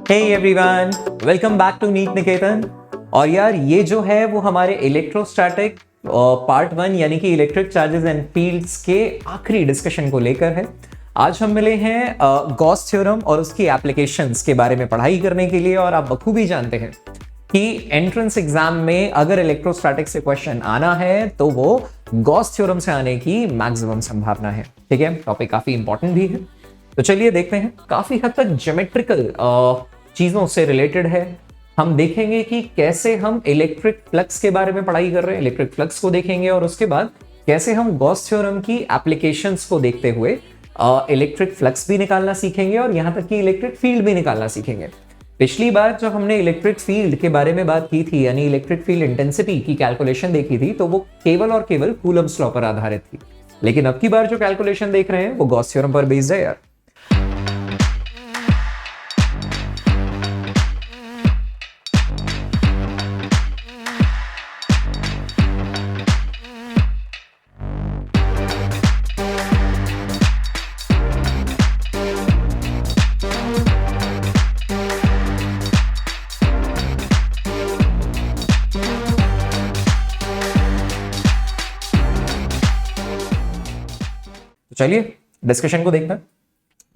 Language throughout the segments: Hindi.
Hey everyone, welcome back to NEET Niketan. और यार ये जो है वो हमारे इलेक्ट्रोस्टैटिक पार्ट 1 यानी कि इलेक्ट्रिक चार्जेस एंड फील्ड्स के आखिरी डिस्कशन को लेकर है। आज हम मिले हैं गॉस थ्योरम और उसकी एप्लीकेशंस के बारे में पढ़ाई करने के लिए। और आप बखूबी जानते हैं कि एंट्रेंस एग्जाम में अगर इलेक्ट्रोस्टैटिक से क्वेश्चन आना है तो वो गॉस थ्योरम से आने की मैक्सिमम संभावना है। ठीक है, टॉपिक काफी इंपॉर्टेंट भी है। तो चलिए देखते हैं, काफी हद तक ज्योमेट्रिकल चीजों से रिलेटेड है। हम देखेंगे कि कैसे हम इलेक्ट्रिक फ्लक्स के बारे में पढ़ाई कर रहे हैं, इलेक्ट्रिक फ्लक्स को देखेंगे और उसके बाद कैसे हम गॉस थ्योरम की एप्लीकेशंस को देखते हुए इलेक्ट्रिक फ्लक्स भी निकालना सीखेंगे और यहां तक कि इलेक्ट्रिक फील्ड भी निकालना सीखेंगे। पिछली बार जब हमने इलेक्ट्रिक फील्ड के बारे में बात की थी, यानी इलेक्ट्रिक फील्ड इंटेंसिटी की कैलकुलेशन देखी थी, तो वो केवल और केवल कूलम्ब्स लॉ पर आधारित थी। लेकिन अब की बार जो कैलकुलेशन देख रहे हैं वो गॉस थ्योरम पर बेस्ड है यार। चलिए डिस्कशन को देखते हैं।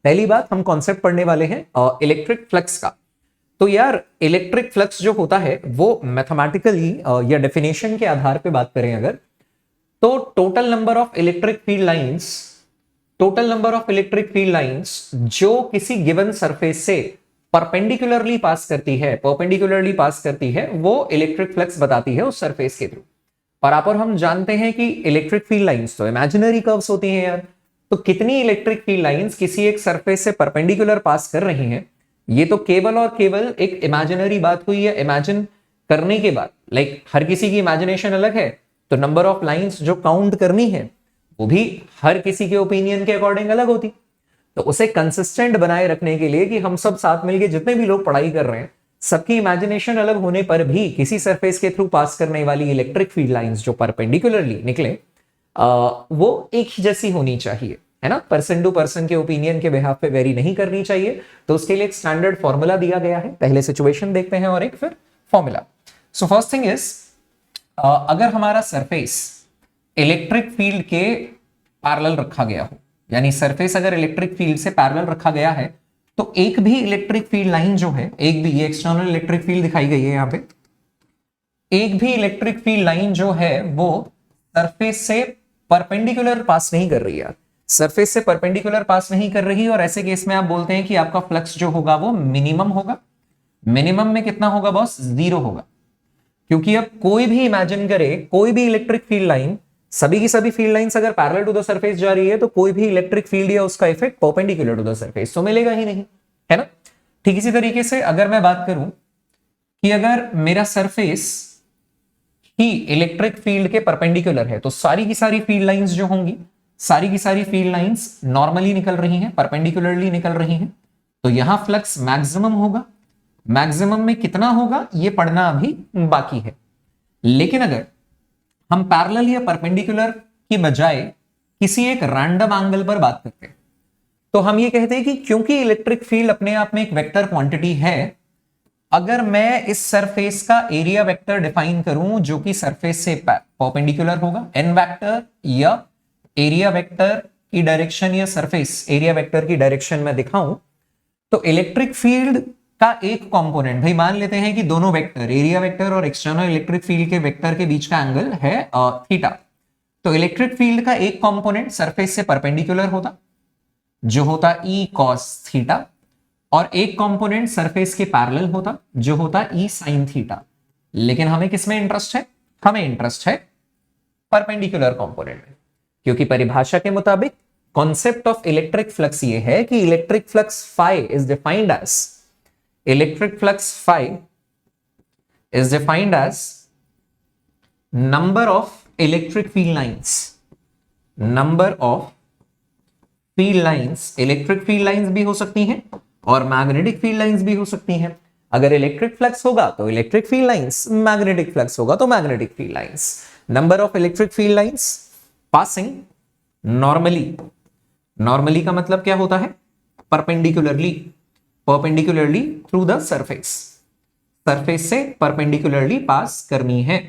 पहली बात, हम कॉन्सेप्ट पढ़ने वाले हैं इलेक्ट्रिक फ्लक्स का। तो यार इलेक्ट्रिक फ्लक्स जो होता है वो मैथमेटिकली या डेफिनेशन के आधार पे बात करें अगर, तो total number of electric field lines जो किसी गिवन सरफेस से परपेंडिकुलरली पास करती है वो इलेक्ट्रिक फ्लक्स बताती है उस सरफेस के थ्रू। और हम जानते हैं कि इलेक्ट्रिक फील्ड लाइंस तो इमेजिनरी कर्व्स होती हैं यार। तो कितनी इलेक्ट्रिक फील्ड लाइंस किसी एक सरफेस से परपेंडिकुलर पास कर रही हैं, ये तो केवल और केवल एक इमेजिनरी बात हुई है। इमेजिन करने के बाद हर किसी की इमेजिनेशन अलग है, तो नंबर ऑफ लाइंस जो काउंट करनी है वो भी हर किसी के ओपिनियन के अकॉर्डिंग अलग होती। तो उसे कंसिस्टेंट बनाए रखने के लिए कि हम सब साथ मिलके जितने भी लोग पढ़ाई कर रहे हैं, सबकी इमेजिनेशन अलग होने पर भी किसी सरफेस के थ्रू पास करने वाली इलेक्ट्रिक फील्ड लाइंस जो परपेंडिकुलरली निकले वो एक ही जैसी होनी चाहिए, है ना। पर्सन टू पर्सन के ओपिनियन के बिहाफ पे वेरी नहीं करनी चाहिए। तो उसके लिए एक स्टैंडर्ड फॉर्मूला दिया गया है। पहले सिचुएशन देखते हैं और एक फिर formula. So first thing is, अगर हमारा सरफेस इलेक्ट्रिक फील्ड के पैरेलल रखा गया हो, यानी सरफेस अगर इलेक्ट्रिक फील्ड से पैरेलल रखा गया है, तो एक भी इलेक्ट्रिक फील्ड लाइन जो है, एक भी, ये एक्सटर्नल इलेक्ट्रिक फील्ड दिखाई गई है यहां पे, एक भी इलेक्ट्रिक फील्ड लाइन जो है वो सरफेस से परपेंडिकुलर पास नहीं कर रही है, सरफेस से परपेंडिकुलर पास नहीं कर रही। और ऐसे केस में आप बोलते हैं कि आपका फ्लक्स जो होगा वो मिनिमम होगा। मिनिमम में कितना होगा बॉस? 0 होगा। क्योंकि अब कोई भी इमेजिन करे, कोई भी इलेक्ट्रिक फील्ड लाइन, सभी की सभी फील्ड लाइंस अगर पैरेलल टू द सरफेस जा रही है, तो कोई भी इलेक्ट्रिक फील्ड या उसका effect perpendicular to the surface तो मिलेगा ही नहीं, है ना। ठीक इसी तरीके से अगर मैं बात करूं कि अगर मेरा सरफेस ही इलेक्ट्रिक फील्ड के परपेंडिकुलर है, तो सारी की सारी फील्ड लाइंस जो होंगी, सारी की सारी फील्ड लाइंस नॉर्मली निकल रही हैं, परपेंडिकुलरली निकल रही हैं, तो यहां फ्लक्स मैक्सिमम होगा। मैक्सिमम में कितना होगा ये पढ़ना अभी बाकी है। लेकिन अगर हम पैरेलल या परपेंडिकुलर की बजाय किसी एक रैंडम एंगल पर बात करते हैं, तो हम ये कहते हैं कि क्योंकि इलेक्ट्रिक फील्ड अपने आप में एक वेक्टर क्वांटिटी है, अगर मैं इस सरफेस का एरिया वेक्टर डिफाइन करूं जो कि सरफेस से परपेंडिकुलर होगा, एन वेक्टर या एरिया वेक्टर की डायरेक्शन या सरफेस एरिया वेक्टर की डायरेक्शन में दिखाऊं, तो इलेक्ट्रिक फील्ड का एक कंपोनेंट, भाई मान लेते हैं कि दोनों वेक्टर, एरिया वेक्टर और एक्सटर्नल इलेक्ट्रिक फील्ड के वेक्टर के बीच का एंगल है थीटा। तो इलेक्ट्रिक फील्ड का एक कंपोनेंट सरफेस से परपेंडिकुलर होता जो होता ई कॉस थीटा, और एक कंपोनेंट सरफेस के पैरेलल होता जो होता ई साइन थीटा। लेकिन हमें किसमें इंटरेस्ट है? हमें इंटरेस्ट है परपेंडिकुलर कंपोनेंट में, क्योंकि परिभाषा के मुताबिक कॉन्सेप्ट ऑफ इलेक्ट्रिक फ्लक्स ये है कि electric flux phi is defined as, electric flux phi is defined as number of electric field lines, number of field lines. Electric field lines भी हो सकती हैं और मैग्नेटिक फील्ड लाइंस भी हो सकती हैं। अगर इलेक्ट्रिक फ्लक्स होगा तो electric field lines, magnetic flux होगा तो magnetic field lines. Number of electric field lines passing normally, normally का मतलब क्या होता है? Perpendicularly. Perpendicularly through the surface, surface से परपेंडिकुलरली पास करनी है।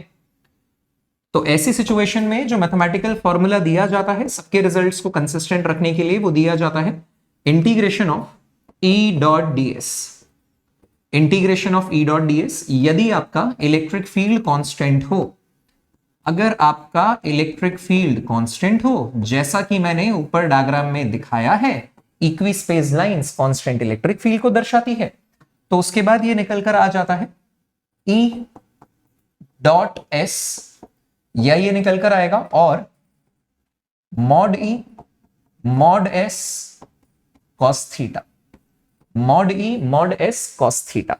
तो ऐसी सिचुएशन में जो मैथमेटिकल फॉर्मूला दिया जाता है सबके रिजल्ट्स को कंसिस्टेंट रखने के लिए, वो दिया जाता है integration of E dot ds, integration of E dot ds। यदि आपका इलेक्ट्रिक फील्ड कांस्टेंट हो, अगर आपका इलेक्ट्रिक फील्ड कांस्टेंट हो, जैसा कि मैंने ऊपर डायग्राम में दिखाया है, equi space lines constant electric field को दर्शाती है, तो उसके बाद ये निकल कर आ जाता है E डॉट S, या ये निकल कर आएगा और mod E mod S cos theta, mod E mod S cos theta.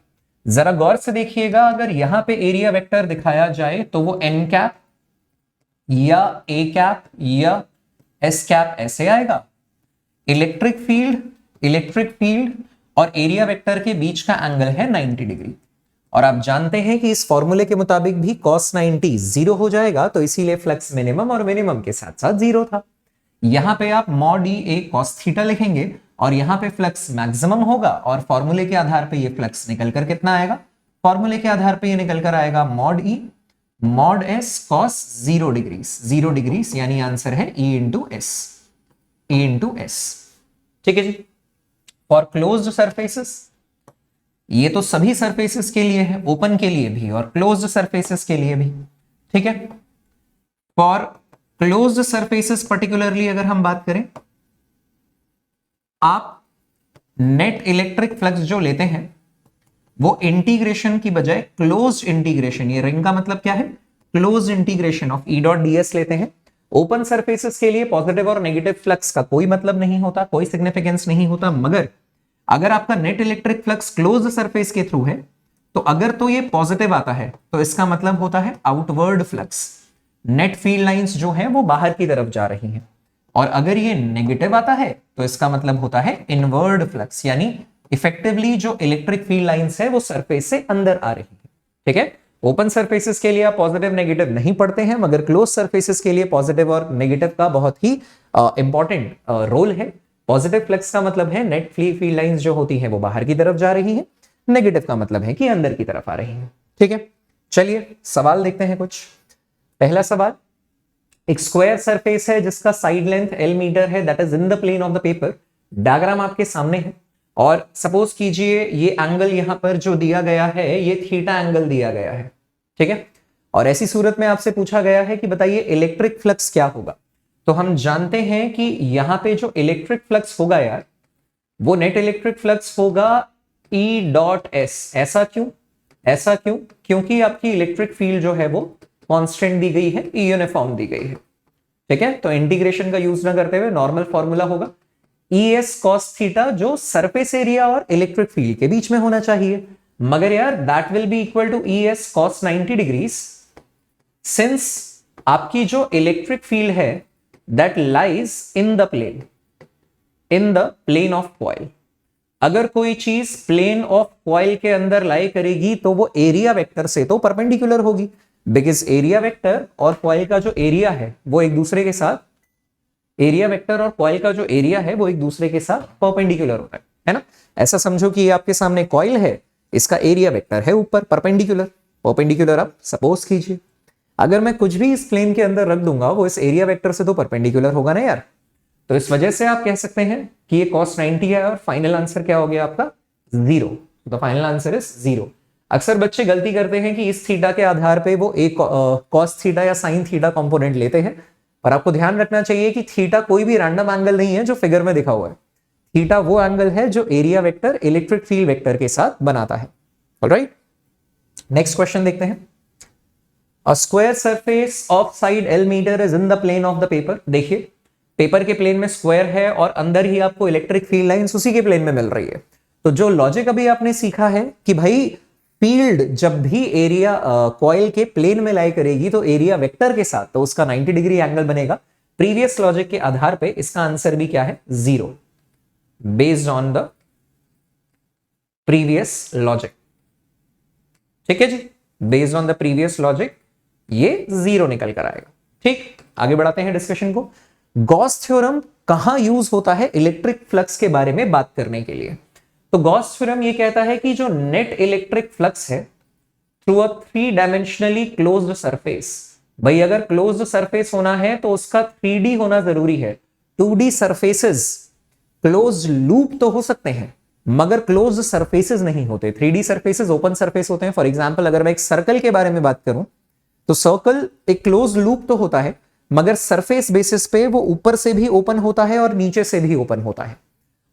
जरा गौर से देखिएगा, अगर यहां पे एरिया वेक्टर दिखाया जाए तो वो n कैप या a कैप या s कैप ऐसे आएगा। इलेक्ट्रिक फील्ड और एरिया वेक्टर के बीच का एंगल है 90 डिग्री, और आप जानते हैं कि इस फॉर्मूले के मुताबिक भी cos 90 जीरो हो जाएगा, तो इसीलिए फ्लक्स मिनिमम और मिनिमम के साथ साथ जीरो था। यहां पे आप मॉड ई ए cos थीटा लिखेंगे और यहां पे फ्लक्स मैक्सिमम होगा, और फॉर्मूले के आधार पे ये फ्लक्स निकल कर कितना आएगा, फॉर्मूले के आधार पे ये निकल कर आएगा मॉड ई मॉड एस कॉस 0 डिग्रीज, यानी आंसर है E इंटू एस। ठीक है जी। फॉर क्लोज्ड सरफेसेस, ये तो सभी सरफेसेस के लिए है, ओपन के लिए भी और क्लोज्ड सरफेसेस के लिए भी। ठीक है, फॉर क्लोज्ड सरफेसेस पर्टिकुलरली अगर हम बात करें, आप नेट इलेक्ट्रिक फ्लक्स जो लेते हैं वो इंटीग्रेशन की बजाय क्लोज्ड इंटीग्रेशन, ये रिंग का मतलब क्या है, closed integration of E dot ds लेते हैं। ओपन सरफेसेस के लिए पॉजिटिव और नेगेटिव फ्लक्स का कोई मतलब नहीं होता, कोई सिग्निफिकेंस नहीं होता, मगर अगर आपका net electric flux closed surface के थ्रू है तो अगर तो ये पॉजिटिव आता है तो इसका मतलब होता है outward flux, net field lines जो है वो बाहर की तरफ जा रही हैं, और अगर ये नेगेटिव आता है तो इसका मतलब होता है इनवर्ड फ्लक्स, यानी इफेक्टिवली जो इलेक्ट्रिक फील्ड लाइंस है वो सरफेस से अंदर आ रही है। ठीक है, ओपन सरफेसेस के लिए आप पॉजिटिव नेगेटिव नहीं पढ़ते हैं, मगर क्लोज सरफेसेस के लिए पॉजिटिव और नेगेटिव का बहुत ही इंपॉर्टेंट रोल है। पॉजिटिव फ्लक्स का मतलब है नेट फील्ड लाइंस जो होती हैं वो बाहर की तरफ जा रही हैं, नेगेटिव का मतलब है कि अंदर की तरफ आ रही हैं। ठीक है, चलिए सवाल देखते हैं कुछ। पहला सवाल, एक स्क्वायर सरफेस है जिसका साइड लेंथ L मीटर है, that is in the plane of the paper. Diagram आपके सामने है, और सपोज कीजिए ये एंगल यहां पर जो दिया गया है ये थीटा एंगल दिया गया है। ठीक है, और ऐसी सूरत में आपसे पूछा गया है कि बताइए इलेक्ट्रिक फ्लक्स क्या होगा। तो हम जानते हैं कि यहां पे जो इलेक्ट्रिक फ्लक्स होगा यार, वो नेट इलेक्ट्रिक फ्लक्स होगा E डॉट S। ऐसा क्यों? क्योंकि आपकी इलेक्ट्रिक फील्ड जो है वो कांस्टेंट दी गई है, यूनिफॉर्म दी गई है। ठीक है, तो इंटीग्रेशन का यूज ना करते हुए नॉर्मल फॉर्मूला होगा ES cos थीटा, जो सरफेस एरिया और इलेक्ट्रिक फील्ड के बीच में होना चाहिए, मगर यार that will be equal to ES cos 90 degrees, since आपकी जो इलेक्ट्रिक फील्ड है that lies in the plane of coil. अगर कोई चीज प्लेन ऑफ कॉइल के अंदर लाई करेगी तो वो एरिया वेक्टर से तो परपेंडिकुलर होगी, बिकॉज एरिया वेक्टर और कॉइल का जो एरिया है वो एक दूसरे के साथ, एरिया वेक्टर और कॉइल का जो एरिया है वो एक दूसरे के साथ परपेंडिकुलर होता है ना। ऐसा समझो कि आपके सामने कॉइल है, इसका एरिया वेक्टर है ऊपर परपेंडिकुलर आप सपोज कीजिए, अगर मैं कुछ भी इस प्लेन के अंदर रख दूंगा वो इस एरिया वेक्टर से तो परपेंडिकुलर होगा ना यार। तो इस वजह से आप कह सकते हैं कि ये cos 90 है, और फाइनल आंसर क्या हो गया आपका 0। तो फाइनल आंसर इज 0। अक्सर बच्चे गलती करते हैं कि इस थीटा के आधार पे वो एक cos थीटा या sin थीटा कंपोनेंट लेते हैं, पर आपको ध्यान रखना चाहिए कि थीटा कोई भी रैंडम एंगल नहीं है जो फिगर में दिखा हुआ है। थीटा वो एंगल है जो area vector electric field vector के साथ बनाता है। ऑलराइट, नेक्स्ट क्वेश्चन देखते हैं। A square surface of side L metre is in the plane of the paper. देखिए पेपर के प्लेन में स्क्वायर है और अंदर ही आपको इलेक्ट्रिक फील्ड लाइंस उसी के प्लेन में मिल रही है। तो जो लॉजिक अभी आपने सीखा है कि भाई फील्ड जब भी एरिया कॉइल के प्लेन में लाई करेगी तो एरिया वेक्टर के साथ तो उसका 90 डिग्री एंगल बनेगा। प्रीवियस लॉजिक के आधार पे इसका आंसर भी क्या है 0, based on the previous logic. ठीक है जी, based on the previous logic ये 0 निकल कर आएगा। ठीक, आगे बढ़ाते हैं डिस्कशन को। गॉस थ्योरम कहां यूज होता है इलेक्ट्रिक फ्लक्स के बारे में बात करने के लिए? तो गॉस थ्योरम ये कहता है कि जो नेट इलेक्ट्रिक फ्लक्स है through a 3 dimensionally closed surface, भाई अगर क्लोज्ड सरफेस होना है तो उसका 3D होना जरूरी है। 2D सरफेसेस क्लोज्ड लूप तो हो सकते हैं मगर क्लोज्ड सरफेसेस नहीं होते। 3D सरफेसेस ओपन सरफेस होते हैं। फॉर एग्जांपल अगर मैं एक सर्कल के बारे में बात करूं तो सर्कल एक क्लोज्ड लूप तो होता है मगर सरफेस बेसिस पे वो ऊपर से भी ओपन होता है और नीचे से भी ओपन होता है।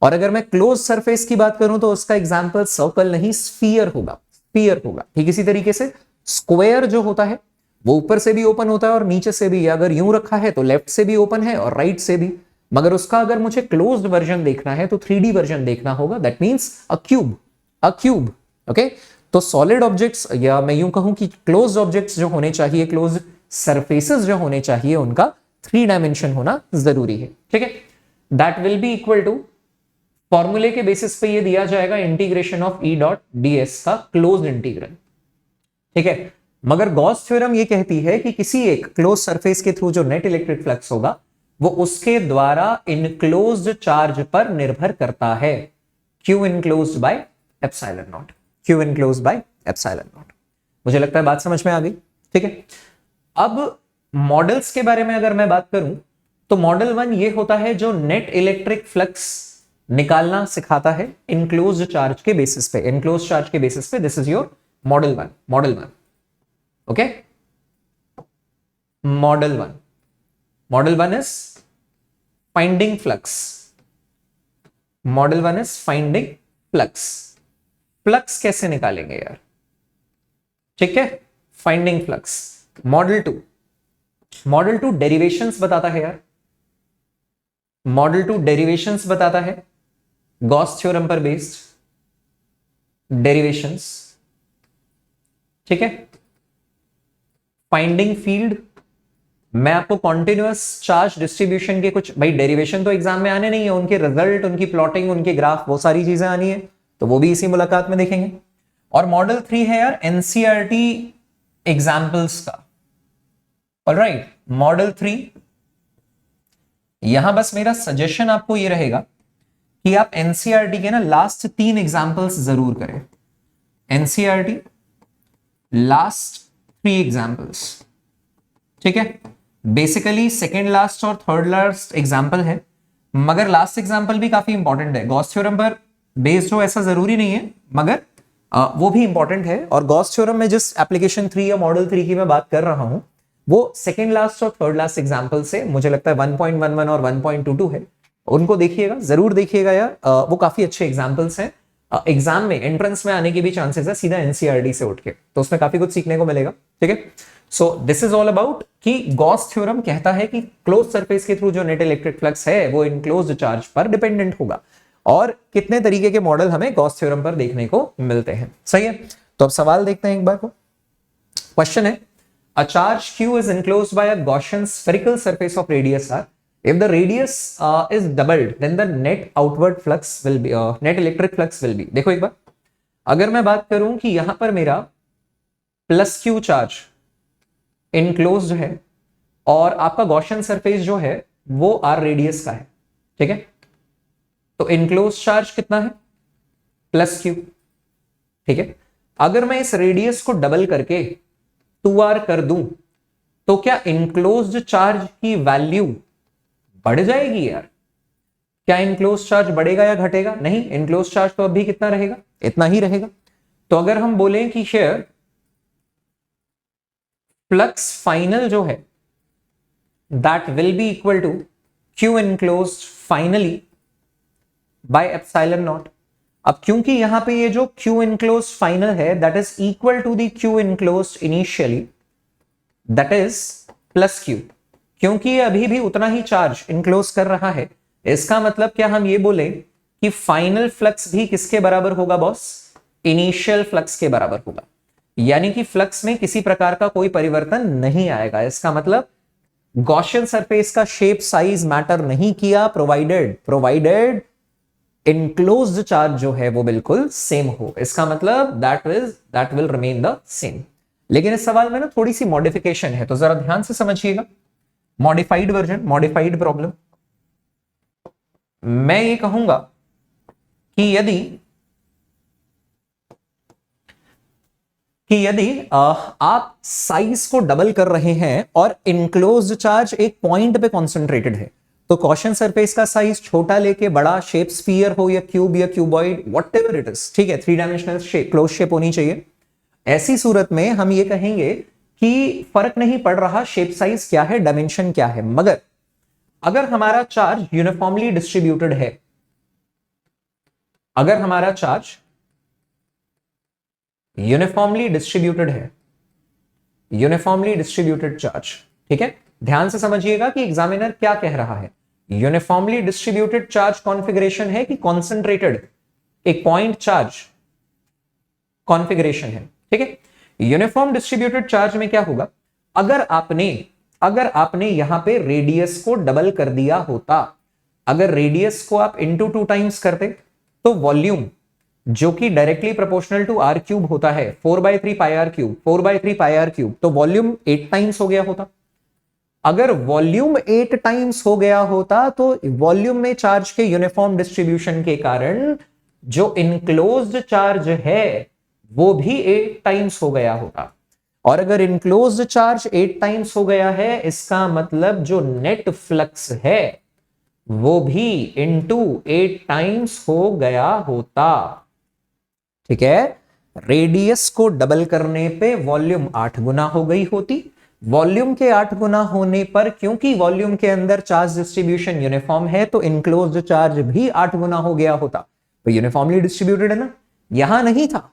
और अगर मैं क्लोज सरफेस की बात करूं तो उसका एग्जांपल सर्कल नहीं स्फीयर होगा, स्फीयर होगा। ठीक इसी तरीके से स्क्वायर जो होता है वो ऊपर से भी ओपन होता है और नीचे से भी। अगर यूं रखा है तो लेफ्ट से भी ओपन है और राइट से भी, मगर उसका अगर मुझे क्लोज्ड वर्जन देखना है तो 3D वर्जन देखना होगा। That means a cube, a cube. Okay, तो सॉलिड ऑब्जेक्ट्स या मैं यूं कहूं कि क्लोज्ड ऑब्जेक्ट्स जो होने चाहिए, क्लोज्ड सरफेसेस जो होने चाहिए, उनका 3 डायमेंशन होना जरूरी है। ठीक है, that will be equal to, फॉर्मूले के बेसिस पे ये दिया जाएगा integration of E dot DS का क्लोज्ड इंटीग्रल। ठीक है, मगर गॉस थ्योरम ये कहती है कि किसी एक क्लोज सरफेस के थ्रू जो नेट इलेक्ट्रिक फ्लक्स होगा वो उसके द्वारा इनक्लोज्ड चार्ज पर निर्भर करता है। Q enclosed by epsilon not, Q enclosed by epsilon not. मुझे लगता है बात समझ में आ गई। ठीक है, अब मॉडल्स के बारे में अगर मैं बात करूं तो मॉडल 1 ये होता है जो नेट इलेक्ट्रिक फ्लक्स निकालना सिखाता है इनक्लोज्ड चार्ज के बेसिस पे, इनक्लोज्ड चार्ज के बेसिस पे। This is your model 1, model 1। Okay, model 1, model 1 is finding flux, model 1 is finding flux. Flux कैसे निकालेंगे यार? ठीक है, finding flux. Model 2, model 2 derivations बताता है यार, मॉडल 2 डेरिवेशंस बताता है गॉस थ्योरम पर बेस्ड डेरिवेशंस। ठीक है, फाइंडिंग फील्ड, मैं आपको कॉन्टिन्यूअस चार्ज डिस्ट्रीब्यूशन के कुछ, भाई डेरिवेशन तो एग्जाम में आने नहीं है, उनके रिजल्ट, उनकी प्लॉटिंग, उनके ग्राफ, वो सारी चीजें आनी है, तो वो भी इसी मुलाकात में देखेंगे। और मॉडल 3 है यार एनसीईआरटी एग्जाम्पल्स का। ऑलराइट, मॉडल 3, यहां बस मेरा सजेशन आपको ये रहेगा कि आप एनसीईआरटी के ना लास्ट 3 एग्जाम्पल्स जरूर करें। NCERT last 3 examples. ठीक है, बेसिकली सेकेंड लास्ट और थर्ड लास्ट एग्जाम्पल है, मगर लास्ट एग्जाम्पल भी काफी इंपॉर्टेंट है। गॉस थ्योरम पर बेस्ड हो ऐसा जरूरी नहीं है, मगर वो भी इंपॉर्टेंट है। और गॉस थ्योरम में जिस एप्लीकेशन 3 या मॉडल 3 की मैं बात कर रहा हूं वो सेकेंड लास्ट और थर्ड लास्ट एग्जाम्पल से, मुझे लगता है 1.11 और 1.22 है, उनको देखिएगा, जरूर देखिएगा यार। वो काफी अच्छे एग्जाम्पल्स हैं। एग्जाम में, एंट्रेंस में आने की भी चांसेस है सीधा एनसीईआरटी से उठ के, तो उसमें काफी कुछ सीखने को मिलेगा। ठीक है, so this is all about कि गॉस थ्योरम कहता है कि क्लोज सरफेस के थ्रू जो नेट इलेक्ट्रिक फ्लक्स है वो इनक्लोज्ड चार्ज पर डिपेंडेंट होगा, और कितने तरीके के मॉडल हमें गॉस थ्योरम पर देखने को मिलते हैं। सही है, तो अब सवाल देखते हैं एक बार को। क्वेश्चन है, a charge q is enclosed by a Gaussian spherical surface of radius r. If the radius is doubled, then the net outward flux will be net electric flux will be. देखो एक बार, अगर मैं बात करूं कि यहां पर मेरा प्लस क्यू चार्ज इनक्लोज्ड है और आपका गॉसियन सरफेस जो है वो आर रेडियस का है। ठीक है, तो इनक्लोज्ड चार्ज कितना है? Plus Q. ठीक है, अगर मैं इस रेडियस को डबल करके 2r कर दूं तो क्या इनक्लोज्ड चार्ज की वैल्यू बढ़ जाएगी यार? क्या इनक्लोज्ड चार्ज बढ़ेगा या घटेगा? नहीं, इनक्लोज्ड चार्ज तो अभी कितना रहेगा? इतना ही रहेगा। तो अगर हम बोलें कि शेयर फ्लक्स फाइनल जो है that will be equal to Q enclosed finally by epsilon naught. अब क्योंकि यहां पे ये जो Q इनक्लोज्ड फाइनल है that is equal to the Q enclosed initially that is plus Q, क्योंकि ये अभी भी उतना ही चार्ज इनक्लोज कर रहा है, इसका मतलब क्या हम ये बोले कि फाइनल फ्लक्स भी किसके बराबर होगा बॉस? इनिशियल फ्लक्स के बराबर होगा, यानी कि फ्लक्स में किसी प्रकार का कोई परिवर्तन नहीं आएगा। इसका मतलब गॉसियन सरफेस का शेप साइज मैटर नहीं किया, प्रोवाइडेड इनक्लोज्ड चार्ज जो है वो बिल्कुल सेम हो। इसका मतलब that will remain the same. लेकिन इस सवाल में ना थोड़ी सी मॉडिफिकेशन है, तो जरा ध्यान से समझिएगा। Modified version, modified problem. मैं ये कहूंगा कि यदि कि यदि आप साइज को डबल कर रहे हैं और इनक्लोज्ड चार्ज एक पॉइंट पे कॉन्सेंट्रेटेड है, तो गॉसियन सरफेस का साइज छोटा लेके बड़ा, शेप स्फीयर हो या क्यूब या क्यूबॉइड, व्हाटएवर इट इज, ठीक है, 3 डायमेंशनल शेप, क्लोज शेप होनी चाहिए। ऐसी सूरत में हम ये कहेंगे कि फर्क नहीं पड़ रहा शेप साइज क्या है, डायमेंशन क्या है, मगर अगर हमारा चार्ज यूनिफॉर्मली डिस्ट्रीब्यूटेड है, अगर हमारा चार्ज यूनिफॉर्मली डिस्ट्रीब्यूटेड है, यूनिफॉर्मली डिस्ट्रीब्यूटेड चार्ज, ठीक है, ध्यान से समझिएगा कि एग्जामिनर क्या कह रहा है। यूनिफॉर्मली डिस्ट्रीब्यूटेड चार्ज कॉन्फ़िगरेशन है कि कॉन्सेंट्रेटेड एक पॉइंट चार्ज कॉन्फ़िगरेशन है, ठीक है। यूनिफॉर्म डिस्ट्रीब्यूटेड चार्ज में क्या होगा, अगर आपने यहां पे रेडियस को डबल कर दिया होता, अगर रेडियस को आप इंटू 2 टाइम्स करते, तो वॉल्यूम जो कि directly proportional to r cube होता है, 4/3 pi r cube, 4/3 pi r cube, तो वॉल्यूम 8 टाइम्स हो गया होता। अगर वॉल्यूम 8 टाइम्स हो गया होता तो वॉल्यूम में चार्ज के यूनिफॉर्म डिस्ट्रीब्यूशन के कारण जो इनक्लोज्ड चार्ज है वो भी 8 टाइम्स हो गया होता। और अगर इनक्लोज्ड चार्ज 8 टाइम्स हो गया है, इसका मतलब जो नेट फ्लक्स है वो भी इंटू 8 टाइम्स हो गया होता, ठीक है। रेडियस को डबल करने पे वॉल्यूम 8 गुना हो गई होती। वॉल्यूम के 8 गुना होने पर, क्योंकि वॉल्यूम के अंदर चार्ज डिस्ट्रीब्यूशन यूनिफॉर्म है, तो इनक्लोज्ड चार्ज भी 8 गुना हो गया होता। तो यूनिफॉर्मली डिस्ट्रीब्यूटेड है ना, यहां नहीं था,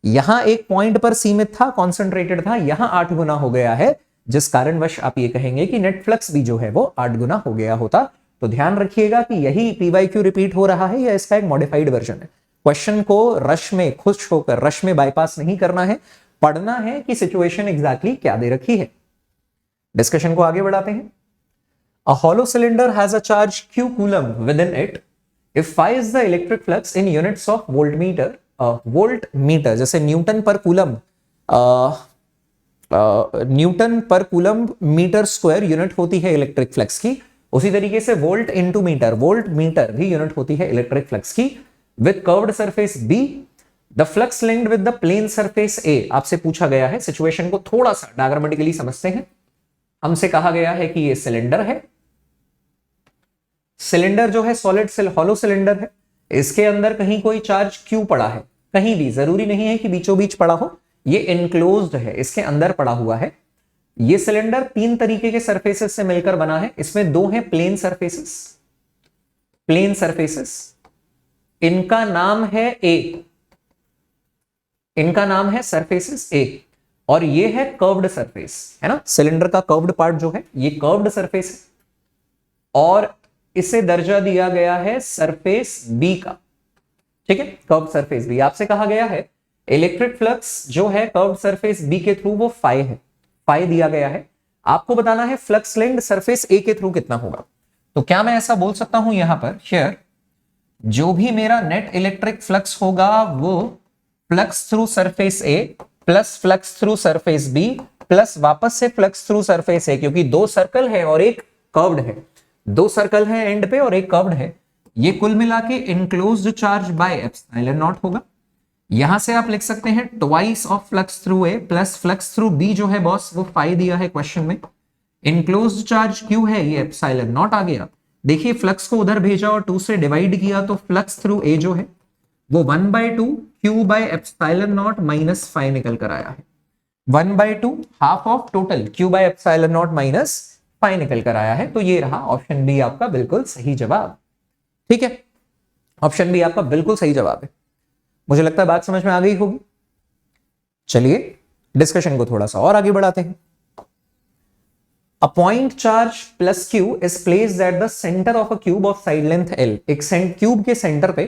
यहां एक पॉइंट पर सीमित था, कॉन्सेंट्रेटेड था, यहां 8 गुना हो गया है, जिस कारणवश आप ये कहेंगे कि नेट फ्लक्स भी जो है वो 8 गुना हो गया होता। तो ध्यान रखिएगा कि यही पी/क्यू रिपीट हो रहा है या इसका एक मॉडिफाइड वर्जन है। क्वेश्चन को रश में खुश होकर रश में बाईपास नहीं करना है, पढ़ना है कि सिचुएशन एग्जैक्टली क्या दे रखी है। डिस्कशन को आगे बढ़ाते हैं। A hollow cylinder has a charge q coulomb within it if phi is the electric flux in units of voltmeter, volt metre, जैसे न्यूटन पर कूलम, न्यूटन पर कूलम मीटर स्क्वायर यूनिट होती है इलेक्ट्रिक फ्लक्स की, उसी तरीके से volt into metre, volt metre भी यूनिट होती है इलेक्ट्रिक फ्लक्स की। With curved surface B the flux linked with the plane surface A, आपसे पूछा गया है, सिचुएशन को थोड़ा सा डायग्रामेटिकली समझते हैं। हमसे कहा गया है कि ये सिलेंडर है, सिलेंडर जो है सॉलिड हॉलो सिलेंडर है, इसके अंदर कहीं कोई चार्ज क्यू पड़ा है, कहीं भी, जरूरी नहीं है कि बीचों बीच पड़ा हो, ये इनक्लोज्ड है, इसके अंदर पड़ा हुआ है। ये सिलेंडर 3 तरीके के सरफेसेस से मिलकर बना है, इसमें 2 हैं प्लेन सरफेसेस, प्लेन सरफेसेस, इनका नाम है ए, इनका नाम है सरफेसेस ए, और ये है कर्व्ड सरफेस, है ना, सिलेंडर का कर्व्ड पार्ट जो है ये कर्व्ड सरफेस है, और इसे दर्जा दिया गया है सरफेस बी का, ठीक है, कर्व्ड सरफेस बी। आपसे कहा गया है इलेक्ट्रिक फ्लक्स जो है कर्व्ड सरफेस बी के थ्रू वो फाई है, फाई दिया गया है, आपको बताना है फ्लक्स लिंक्ड सरफेस ए के थ्रू कितना होगा। तो क्या मैं ऐसा बोल सकता हूं यहां पर, हियर जो भी मेरा नेट इलेक्ट्रिक फ्लक्स होगा वो flux through surface A plus flux through surface B plus वापस से फ्लक्स थ्रू सरफेस ए, क्योंकि 2 सर्कल है और एक कर्व्ड है, 2 सर्कल है एंड पे और एक कर्व्ड है, ये कुल मिला के enclosed charge by epsilon naught होगा। यहां से आप लिख सकते हैं twice of flux through A plus flux through B जो है बॉस वो फाई दिया है क्वेश्चन में, इनक्लोज्ड चार्ज क्यू है, ये एप्सिलॉन नॉट आ गया। देखिए फ्लक्स को उधर भेजा और 2 से डिवाइड किया तो फ्लक्स थ्रू ए जो है वो 1/2 Q by epsilon naught minus phi निकल कर आया है, 1/2 half of total Q by epsilon naught minus phi निकल कर आया है। तो ये रहा ऑप्शन बी आपका बिल्कुल सही जवाब, ठीक है, ऑप्शन बी आपका बिल्कुल सही जवाब है। मुझे लगता है बात समझ में आ गई होगी। चलिए डिस्कशन को थोड़ा सा और आगे बढ़ाते हैं। A point charge plus q is placed at the center of a cube of side length l, एक क्यूब के सेंटर पे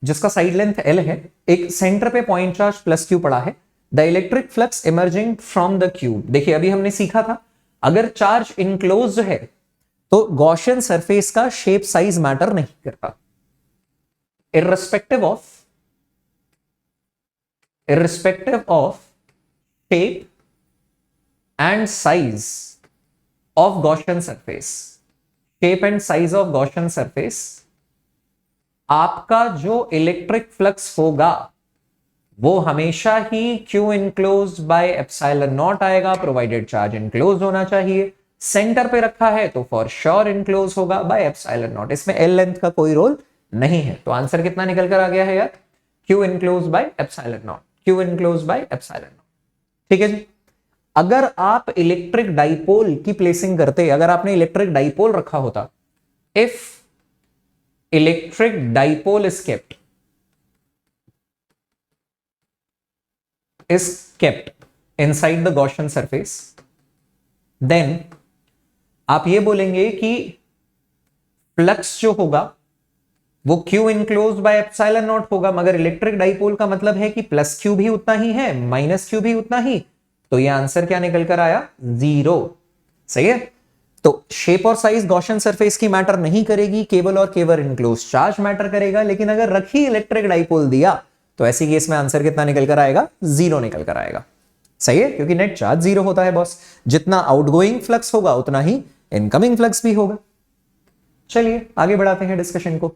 जिसका साइड लेंथ l है, एक सेंटर पे पॉइंट चार्ज प्लस q पड़ा है। The electric flux emerging from the cube, देखिए अभी हमने सीखा था अगर चार्ज इनक्लोज्ड है तो गॉसियन सरफेस का शेप साइज मैटर नहीं करता, irrespective of shape and size of Gaussian surface, shape and size of Gaussian surface, आपका जो इलेक्ट्रिक फ्लक्स होगा वो हमेशा ही Q enclose by epsilon not आएगा, प्रोवाइडेड चार्ज इनक्लोज होना चाहिए। सेंटर पे रखा है तो फॉर श्योर इनक्लोज होगा बाय एप्सिलॉन नॉट। इसमें एल लेंथ का कोई रोल नहीं है। तो आंसर कितना निकल कर आ गया है यार? Q enclose by epsilon naught, Q enclose by epsilon not. ठीक है जी। अगर आप इलेक्ट्रिक डाइपोल की प्लेसिंग करते, अगर आपने इलेक्ट्रिक डाइपोल रखा होता, if electric dipole is kept inside the Gaussian surface, then आप ये बोलेंगे कि फ्लक्स जो होगा वो Q enclose by epsilon naught होगा, मगर इलेक्ट्रिक डाइपोल का मतलब है कि प्लस Q भी उतना ही है, माइनस Q भी उतना ही। तो ये आंसर क्या निकल कर आया? 0। सही है। तो शेप और साइज गॉसियन सरफेस की मैटर नहीं करेगी, केवल और केवल इनक्लोज चार्ज मैटर करेगा। लेकिन अगर रखी इलेक्ट्रिक डाइपोल दिया तो ऐसी केस में आंसर कितना निकल कर आएगा? 0 निकल कर आएगा। सही है, क्योंकि नेट चार्ज 0 होता है बॉस। जितना आउटगोइंग फ्लक्स होगा उतना ही इनकमिंग फ्लक्स भी होगा। चलिए आगे बढ़ाते हैं डिस्कशन को।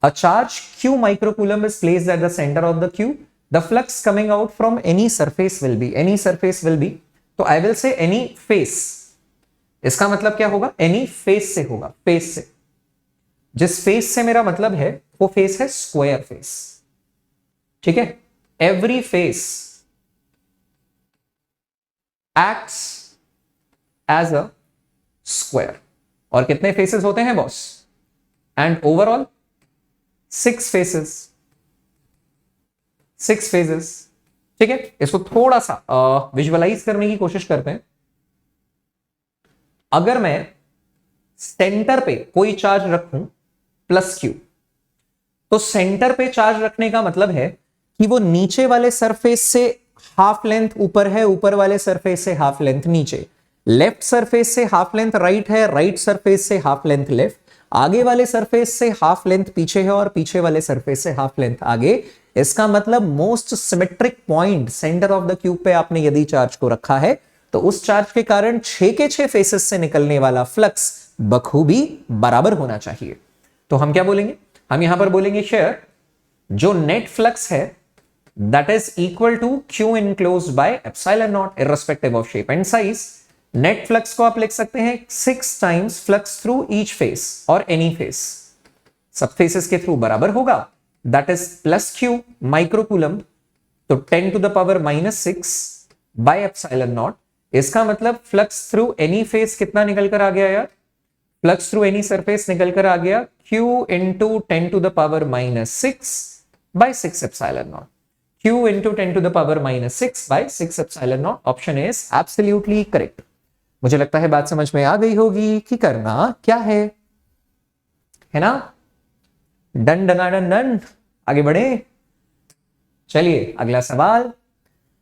अ charge Q microcoulomb is placed at the center of the Q. The flux coming out from any surface will be, तो I will say any face। इसका मतलब क्या होगा? any face से होगा, फेस से। जिस फेस से मेरा मतलब है वो फेस है स्क्वायर फेस। ठीक है, every face acts as a square. और कितने फेसेस होते हैं boss? And overall 6 faces, 6 faces. ठीक है, इसको थोड़ा सा विजुअलाइज करने की कोशिश करते हैं। अगर मैं सेंटर पे कोई चार्ज रखूं प्लस Q, तो सेंटर पे चार्ज रखने का मतलब है कि वो नीचे वाले सरफेस से हाफ लेंथ ऊपर है, ऊपर वाले सरफेस से हाफ लेंथ नीचे, लेफ्ट सरफेस से हाफ लेंथ राइट है, राइट सरफेस से हाफ लेंथ लेफ्ट, आगे वाले सरफेस से हाफ लेंथ पीछे है और पीछे वाले सरफेस से हाफ लेंथ आगे। इसका मतलब most symmetric point centre of the cube पे आपने यदि चार्ज को रखा है तो उस चार्ज के कारण 6 के 6 फेसेस से निकलने वाला फ्लक्स बखूबी बराबर होना चाहिए। तो हम क्या बोलेंगे? हम यहां पर बोलेंगे शेयर जो नेट फ्लक्स है that is equal to Q enclosed by epsilon naught irrespective of shape and size। Net flux को आप लिख सकते हैं 6 times flux through each face और एनी फेस, सब फेसेस के थ्रू बराबर होगा। That is plus Q microcoulomb, तो 10 to the power -6 by epsilon naught. इसका मतलब फ्लक्स थ्रू एनी फेस कितना निकल कर आ गया यार? फ्लक्स थ्रू एनी सरफेस निकल कर आ गया Q into 10 to the power -6 by 6 epsilon naught. Q into 10 to the power -6 by 6 epsilon naught। Option is absolutely correct. मुझे लगता है बात समझ में आ गई होगी कि करना क्या है ना? डन डना डन डन। आगे बढ़े। चलिए अगला सवाल।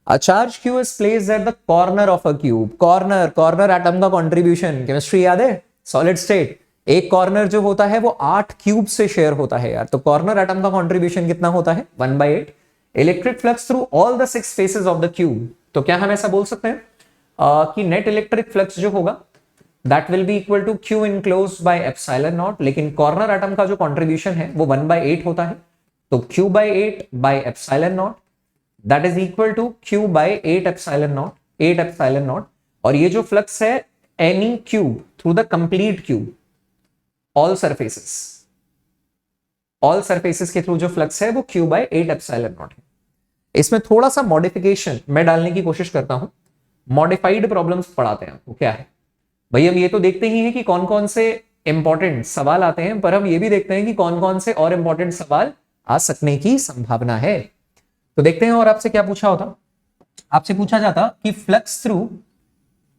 A charge Q is placed at the corner of a cube। Corner atom का कंट्रीब्यूशन केमिस्ट्री याद है? सॉलिड स्टेट, एक कॉर्नर जो होता है वो 8 क्यूब से शेयर होता है यार। तो कॉर्नर एटम का कंट्रीब्यूशन कितना होता है? 1/8। Electric flux through all the 6 faces of the cube. तो क्या हम ऐसा बोल सकते हैं कि नेट इलेक्ट्रिक फ्लक्स जो होगा that will be equal to Q enclose by epsilon naught. लेकिन कॉर्नर एटम का जो कंट्रीब्यूशन है वो 1/8 होता है, तो Q/8 by epsilon naught that is equal to Q/8 epsilon naught, 8 epsilon naught. और ये जो फ्लक्स है any cube through the complete cube, all surfaces के थ्रू जो फ्लक्स है वो Q/8 एप्सिलॉन नॉट है। इसमें थोड़ा सा मॉडिफिकेशन मैं डालने की कोशिश करता हूं। मॉडिफाइड प्रॉब्लम्स पढ़ाते हैं आपको। क्या है भाई? हम ये तो देखते ही हैं कि कौन कौन से इंपॉर्टेंट सवाल आते हैं, पर हम ये भी देखते हैं कि कौन कौन से और इंपॉर्टेंट सवाल आ सकने की संभावना है। तो देखते हैं। और आपसे क्या पूछा होता? आपसे पूछा जाता कि फ्लक्स थ्रू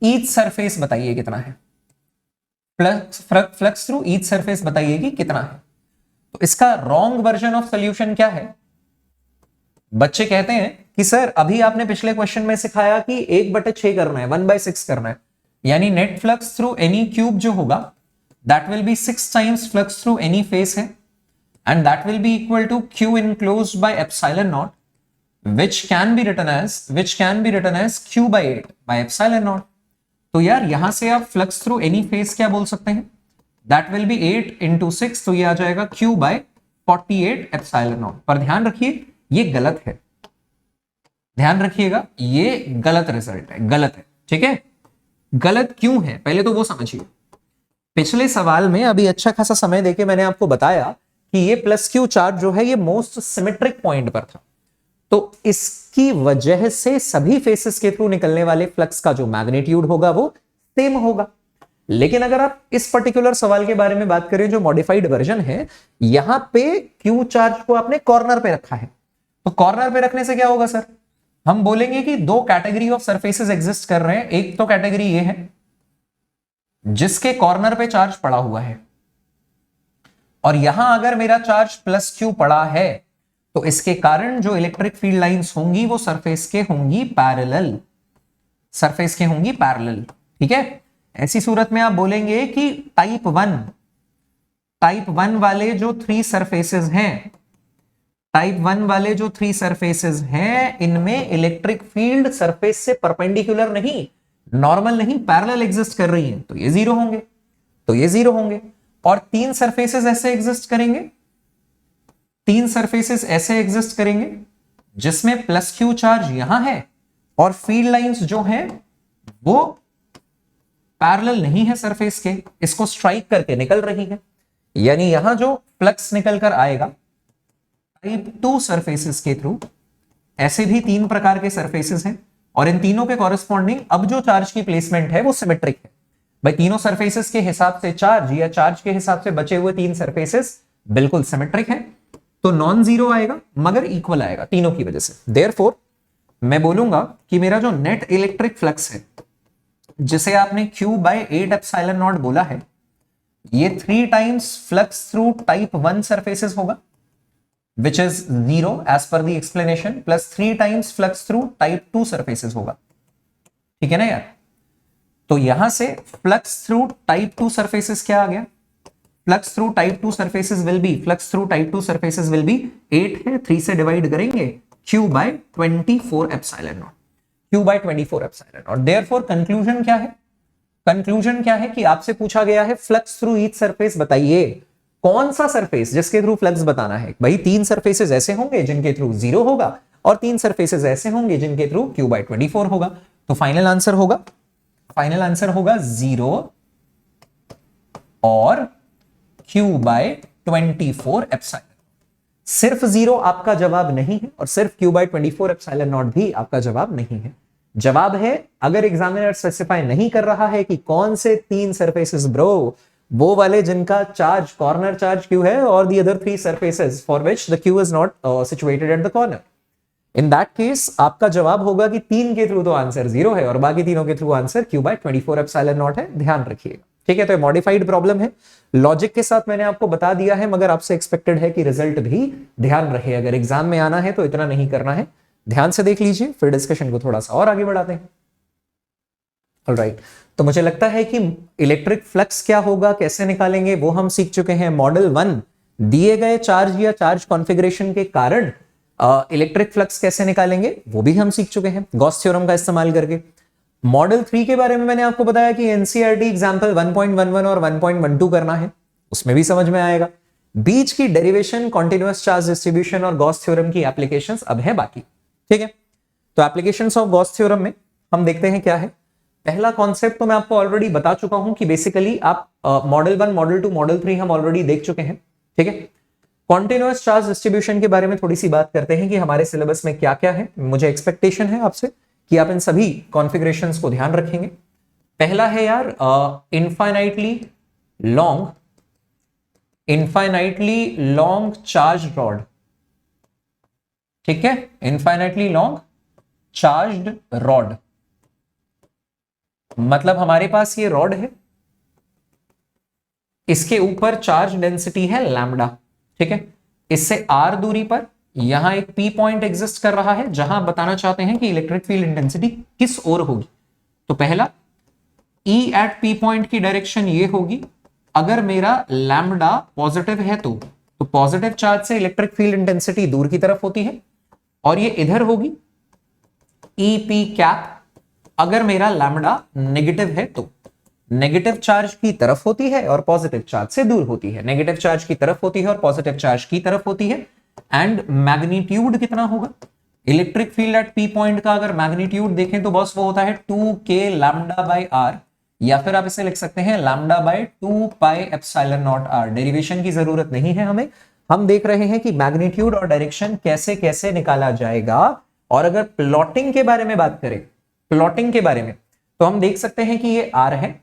ईच सरफेस बताइए कितना है। फ्लक्स थ्रू ईच सरफेस बताइए कि कितना है। तो इसका रॉन्ग वर्जन ऑफ सॉल्यूशन क्या है? बच्चे कहते हैं कि सर अभी आपने पिछले क्वेश्चन में सिखाया कि 1/6 करना है, 1/6 करना है, यानी net flux through any cube जो होगा that will be 6 times flux through any face है, and that will be equal to Q enclosed by epsilon naught which can be written as Q/8 by epsilon naught. तो यार यहां से आप फ्लक्स थ्रू एनी फेस क्या बोल सकते हैं? दैट विल बी 8 into 6, तो ये आ जाएगा Q/48 एप्सिलॉन नॉट। पर ध्यान रखिए ये गलत है। ध्यान रखिएगा, ये गलत रिजल्ट है, गलत है, ठीक है। गलत क्यों है पहले तो वो समझिए। पिछले सवाल में अभी अच्छा खासा समय देके मैंने आपको बताया कि ये प्लस क्यू चार्ज जो है ये मोस्ट सिमेट्रिक पॉइंट पर था, तो इसकी वजह से सभी फेसेस के थ्रू निकलने वाले फ्लक्स का जो मैग्नीट्यूड होगा वो सेम होगा। लेकिन अगर आप इस पर्टिकुलर सवाल के बारे में बात करें जो मॉडिफाइड वर्जन है, यहां पे क्यू चार्ज को आपने कॉर्नर पे रखा है, तो कॉर्नर पे रखने से क्या होगा सर, हम बोलेंगे कि दो कैटेगरी ऑफ सरफेसेस एग्जिस्ट कर रहे हैं। एक तो कैटेगरी ये है जिसके कॉर्नर पे चार्ज पड़ा हुआ है, और यहां अगर मेरा चार्ज प्लस क्यू पड़ा है तो इसके कारण जो इलेक्ट्रिक फील्ड लाइंस होंगी वो सरफेस के होंगी पैरेलल, सरफेस के होंगी पैरेलल, ठीक है। ऐसी सूरत में आप बोलेंगे कि टाइप वन वाले जो थ्री सरफेसेस हैं, टाइप वन वाले जो थ्री सरफेसेस हैं, इनमें इलेक्ट्रिक फील्ड सरफेस से परपेंडिकुलर नहीं, नॉर्मल नहीं, पैरेलल एग्जिस्ट कर रही है, तो ये जीरो होंगे, तो ये जीरो होंगे। और तीन सरफेसेस ऐसे एग्जिस्ट करेंगे, तीन सरफेसेस ऐसे एग्जिस्ट करेंगे जिसमें प्लस क्यू चार्ज यहां है और फील्ड लाइंस जो हैं वो पैरेलल नहीं है सरफेस के, इसको स्ट्राइक करके निकल रही है। यानी यहां जो फ्लक्स निकल कर आएगा टाइप टू सरफेसेस के थ्रू, ऐसे भी तीन प्रकार के सरफेसेस हैं और इन तीनों के कॉरेस्पॉन्डिंग अब जो चार्ज की प्लेसमेंट है वो सिमेट्रिक है। भाई तीनों सरफेसेस के हिसाब से चार्ज या चार्ज के हिसाब से बचे हुए तीन सरफेसेस बिल्कुल सिमेट्रिक है, तो नॉन जीरो आएगा मगर इक्वल आएगा तीनों की वजह से। देयरफॉर मैं बोलूंगा कि मेरा जो नेट इलेक्ट्रिक फ्लक्स है जिसे आपने Q बाय 8 एप्सिलॉन नॉट बोला है, ये 3 times flux through type 1 surfaces होगा which is 0 as per the explanation, plus 3 times flux through type 2 surfaces होगा, ठीक है ना यार। तो यहां से flux through type 2 surfaces क्या आ गया, flux through type 2 surfaces will be, flux through type 2 surfaces will be 8 है, 3 से डिवाइड करेंगे Q by 24 epsilon naught, Q by 24 epsilon not. Therefore conclusion क्या है, कंक्लूजन क्या है कि आपसे पूछा गया है फ्लक्स थ्रू ईच सरफेस बताइए, कौन सा सरफेस जिसके थ्रू फ्लक्स बताना है। भाई तीन सरफेसेस ऐसे होंगे जिनके थ्रू जीरो होगा और तीन सरफेसेस ऐसे होंगे जिनके थ्रू Q by 24 होगा, तो फाइनल आंसर होगा, फाइनल आंसर होगा 0 और Q by 24 एप्सिलॉन। सिर्फ 0 आपका जवाब नहीं है और सिर्फ Q by 24 एप्सिलॉन नॉट भी आपका जवाब नहीं है। जवाब है, अगर एग्जामिनर स्पेसिफाई नहीं कर रहा है कि कौन से तीन सरफेसेस ब्रो, वो वाले जिनका चार्ज कॉर्नर चार्ज Q है और the other three surfaces for which the Q is not situated at the corner, in that case आपका जवाब होगा कि तीन के थ्रू तो आंसर 0 है और बाकी तीनों के through answer Q by 24 epsilon not है, ध्यान रखिएगा, ठीक है। तो मॉडिफाइड प्रॉब्लम है, लॉजिक के साथ मैंने आपको बता दिया है, मगर आपसे एक्सपेक्टेड है कि रिजल्ट भी ध्यान रहे, अगर एग्जाम में आना है तो इतना नहीं करना है, ध्यान से देख लीजिए, फिर डिस्कशन को थोड़ा सा और आगे बढ़ाते हैं। ऑलराइट, तो मुझे लगता है कि इलेक्ट्रिक फ्लक्स क्या होगा, कैसे निकालेंगे, वो हम सीख चुके हैं। मॉडल 1 दिए गए चार्ज या चार्ज कॉन्फ़िगरेशन के कारण इलेक्ट्रिक फ्लक्स कैसे निकालेंगे वो भी हम सीख चुके हैं गॉस थ्योरम का इस्तेमाल करके। मॉडल 3 के बारे में मैंने आपको बताया कि एनसीईआरटी एग्जांपल 1.11 और 1.12 करना है, उसमें भी समझ में आएगा। बीच की डेरिवेशन, कॉन्टिन्यूअस चार्ज डिस्ट्रीब्यूशन और गॉस थ्योरम की एप्लीकेशंस अब है बाकी, ठीक है। तो एप्लीकेशंस ऑफ गॉस थ्योरम में हम देखते हैं क्या है। पहला कॉन्सेप्ट तो मैं आपको ऑलरेडी बता चुका हूं कि बेसिकली आप मॉडल 1, मॉडल 2, मॉडल 3 हम ऑलरेडी देख चुके हैं, ठीक है। कॉन्टिन्यूअस चार्ज डिस्ट्रीब्यूशन के बारे में थोड़ी सी बात करते हैं कि हमारे सिलेबस में क्या क्या है। मुझे एक्सपेक्टेशन है आपसे कि आप इन सभी कॉन्फ़िगरेशंस को ध्यान रखेंगे। पहला है यार इनफाइनाइटली लॉन्ग चार्ज रॉड, ठीक है, इनफाइनाइटली लॉन्ग चार्ज्ड रॉड। मतलब हमारे पास ये रॉड है, इसके ऊपर चार्ज डेंसिटी है लैम्डा, ठीक है। इससे r दूरी पर यहां एक P पॉइंट एग्जिस्ट कर रहा है जहां बताना चाहते हैं कि इलेक्ट्रिक फील्ड इंटेंसिटी किस ओर होगी। तो पहला E एट P पॉइंट की डायरेक्शन ये होगी, अगर मेरा लैम्डा पॉजिटिव है तो पॉजिटिव चार्ज से इलेक्ट्रिक फील्ड इंटेंसिटी दूर की तरफ होती है, और ये इधर होगी EP कैप, अगर मेरा लैम्डा नेगेटिव है तो नेगेटिव चार्ज की तरफ होती है और पॉजिटिव चार्ज से दूर होती है, नेगेटिव चार्ज की तरफ होती है और पॉजिटिव चार्ज की तरफ होती है। एंड मैग्नीट्यूड कितना होगा, electric field eight P point का अगर मैग्नीट्यूड देखें तो बॉस वो होता है 2k लैम्डा बाई आर, या फिर आप इसे लिख सकते हैं lambda by 2 pi epsilon naught R. Derivation की जरूरत नहीं है हमें, हम देख रहे हैं कि मैग्नीट्यूड और डायरेक्शन कैसे कैसे निकाला जाएगा। और अगर प्लॉटिंग के बारे में बात करें, प्लॉटिंग के बारे में, तो हम देख सकते हैं कि ये आर है,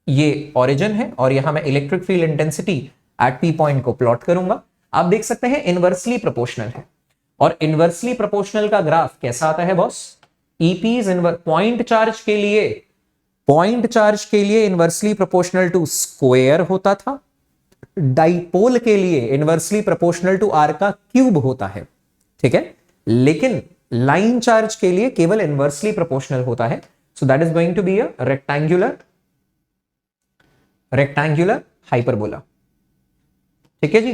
ये ओरिजिन है, और यहां मैं electric field intensity at P point को प्लॉट करूंगा। आप देख सकते हैं इनवर्सली प्रोपोर्शनल है, और इनवर्सली प्रोपोर्शनल का ग्राफ कैसा आता है boss? EP is inverse, point charge के लिए, पॉइंट चार्ज के लिए इनवर्सली प्रोपोर्शनल टू स्क्वायर होता था, डाइपोल के लिए इनवर्सली प्रोपोर्शनल टू आर का क्यूब होता है, ठीक है। लेकिन लाइन चार्ज के लिए केवल इनवर्सली प्रोपोर्शनल होता है। So that is going to be a rectangular hyperbola, ठीक है जी।